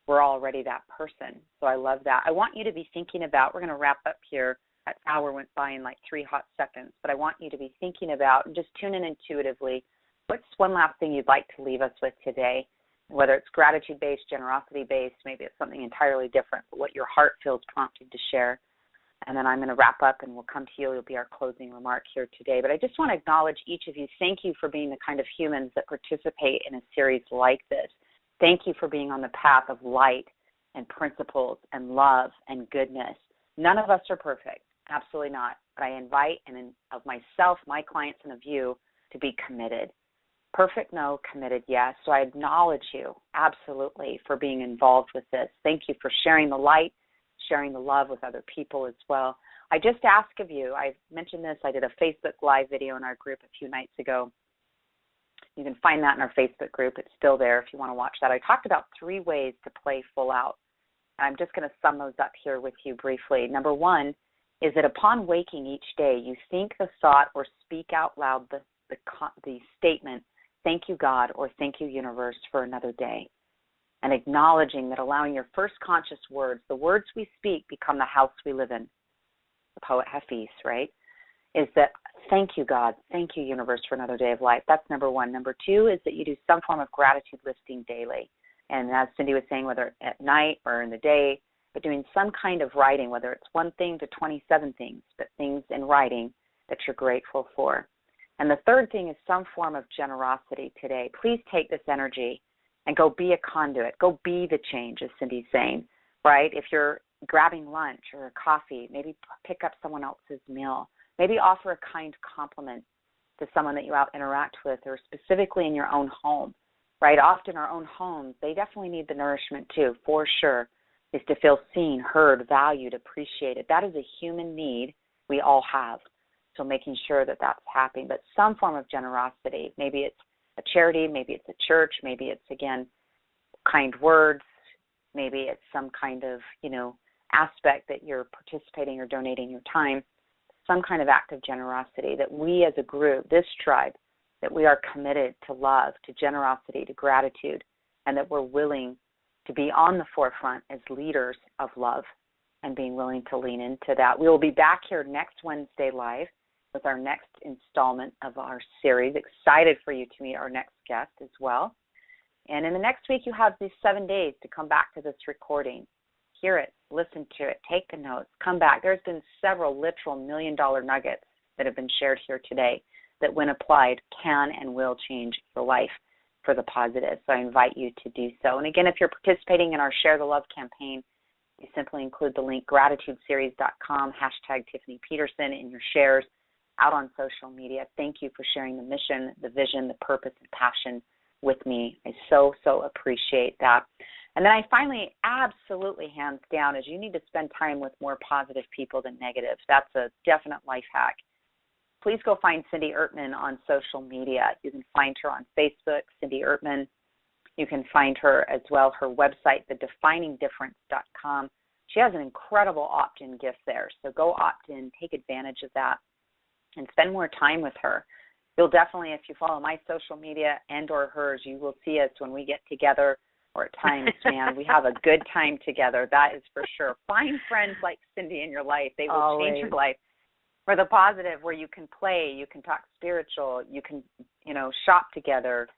we're already that person. So I love that. I want you to be thinking about, we're going to wrap up here. That hour went by in like 3 hot seconds, but I want you to be thinking about, just tune in intuitively, what's one last thing you'd like to leave us with today? Whether it's gratitude-based, generosity-based, maybe it's something entirely different, but what your heart feels prompted to share. And then I'm going to wrap up, and we'll come to you. You'll be our closing remark here today. But I just want to acknowledge each of you. Thank you for being the kind of humans that participate in a series like this. Thank you for being on the path of light and principles and love and goodness. None of us are perfect, absolutely not. But I invite of myself, my clients, and of you to be committed. Perfect, no. Committed, yes. So I acknowledge you, absolutely, for being involved with this. Thank you for sharing the light, sharing the love with other people as well. I just ask of you, I've mentioned this, I did a Facebook Live video in our group a few nights ago. You can find that in our Facebook group. It's still there if you want to watch that. I talked about 3 ways to play full out. I'm just going to sum those up here with you briefly. Number 1 is that upon waking each day, you think the thought or speak out loud the statement, thank you, God, or thank you, universe, for another day. And acknowledging that, allowing your first conscious words, the words we speak, become the house we live in. The poet Hafiz, right? Is that thank you, God, thank you, universe, for another day of life. That's number 1. Number 2 is that you do some form of gratitude listing daily. And as Cindy was saying, whether at night or in the day, but doing some kind of writing, whether it's 1 thing to 27 things, but things in writing that you're grateful for. And the third thing is some form of generosity today. Please take this energy and go be a conduit. Go be the change, as Cindy's saying, right? If you're grabbing lunch or a coffee, maybe pick up someone else's meal. Maybe offer a kind compliment to someone that you interact with, or specifically in your own home, right? Often our own homes, they definitely need the nourishment too, for sure, is to feel seen, heard, valued, appreciated. That is a human need we all have. So making sure that that's happening, but some form of generosity. Maybe it's a charity, maybe it's a church, maybe it's, again, kind words, maybe it's some kind of, aspect that you're participating or donating your time, some kind of act of generosity that we as a group, this tribe, that we are committed to love, to generosity, to gratitude, and that we're willing to be on the forefront as leaders of love and being willing to lean into that. We will be back here next Wednesday live with our next installment of our series. Excited for you to meet our next guest as well. And in the next week, you have these 7 days to come back to this recording. Hear it, listen to it, take the notes, come back. There's been several literal $1 million nuggets that have been shared here today that, when applied, can and will change your life for the positive. So I invite you to do so. And again, if you're participating in our Share the Love campaign, you simply include the link gratitudeseries.com, hashtag Tiffany Peterson in your shares out on social media. Thank you for sharing the mission, the vision, the purpose, and passion with me. I so appreciate that. And then I finally, absolutely hands down, is you need to spend time with more positive people than negative. That's a definite life hack. Please go find Cindy Ertman on social media. You can find her on Facebook, Cindy Ertman. You can find her as well, her website, thedefiningdifference.com. She has an incredible opt-in gift there. So go opt in, take advantage of that, and spend more time with her. You'll definitely, if you follow my social media and or hers, you will see us when we get together, or at times, man, we have a good time together. That is for sure. Find friends like Cindy in your life. They will change your life. or the positive where you can play, you can talk spiritual, you can, shop together,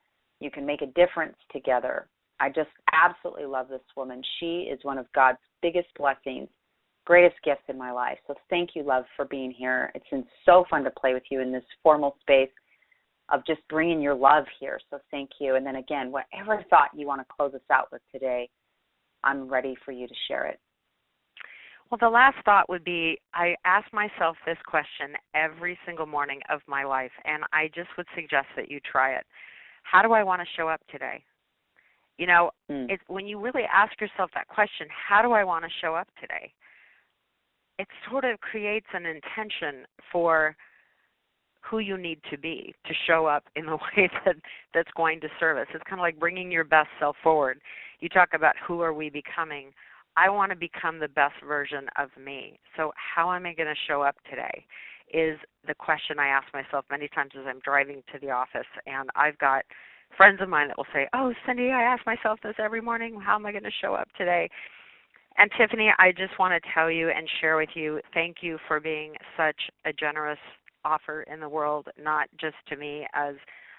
you can make a difference together. I just absolutely love this woman. She is one of God's biggest blessings, greatest gifts in my life. So thank you, love, for being here. It's been so fun to play with you in this formal space of just bringing your love here. So thank you. And then again, whatever thought you want to close us out with today, I'm ready for you to share it. Well, the last thought would be, I ask myself this question every single morning of my life, and I just would suggest that you try it. How do I want to show up today? It's when you really ask yourself that question, how do I want to show up today? It sort of creates an intention for who you need to be to show up in the way that's going to serve us. It's kind of like bringing your best self forward. You talk about who are we becoming. I want to become the best version of me. So how am I going to show up today is the question I ask myself many times as I'm driving to the office. And I've got friends of mine that will say, oh, Cindy, I ask myself this every morning. How am I going to show up today? And Tiffany, I just want to tell you and share with you, thank you for being such a generous offer in the world, not just to me as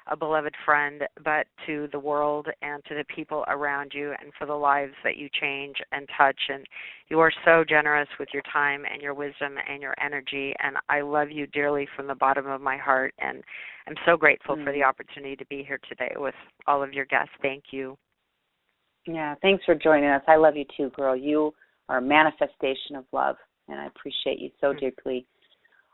a beloved friend, but to the world and to the people around you and for the lives that you change and touch. And you are so generous with your time and your wisdom and your energy, and I love you dearly from the bottom of my heart, and I'm so grateful for the opportunity to be here today with all of your guests. Thank you. Yeah, thanks for joining us. I love you too, girl. You are a manifestation of love, and I appreciate you so deeply.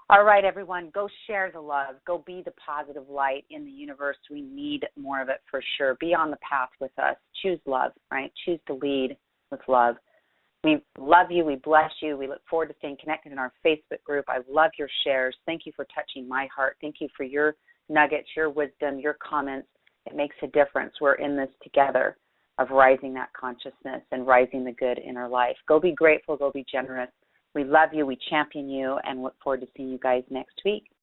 All right, everyone, go share the love. Go be the positive light in the universe. We need more of it for sure. Be on the path with us. Choose love, right? Choose to lead with love. We love you. We bless you. We look forward to staying connected in our Facebook group. I love your shares. Thank you for touching my heart. Thank you for your nuggets, your wisdom, your comments. It makes a difference. We're in this together of rising that consciousness and rising the good in our life. Go be grateful. Go be generous. We love you, we champion you, and look forward to seeing you guys next week.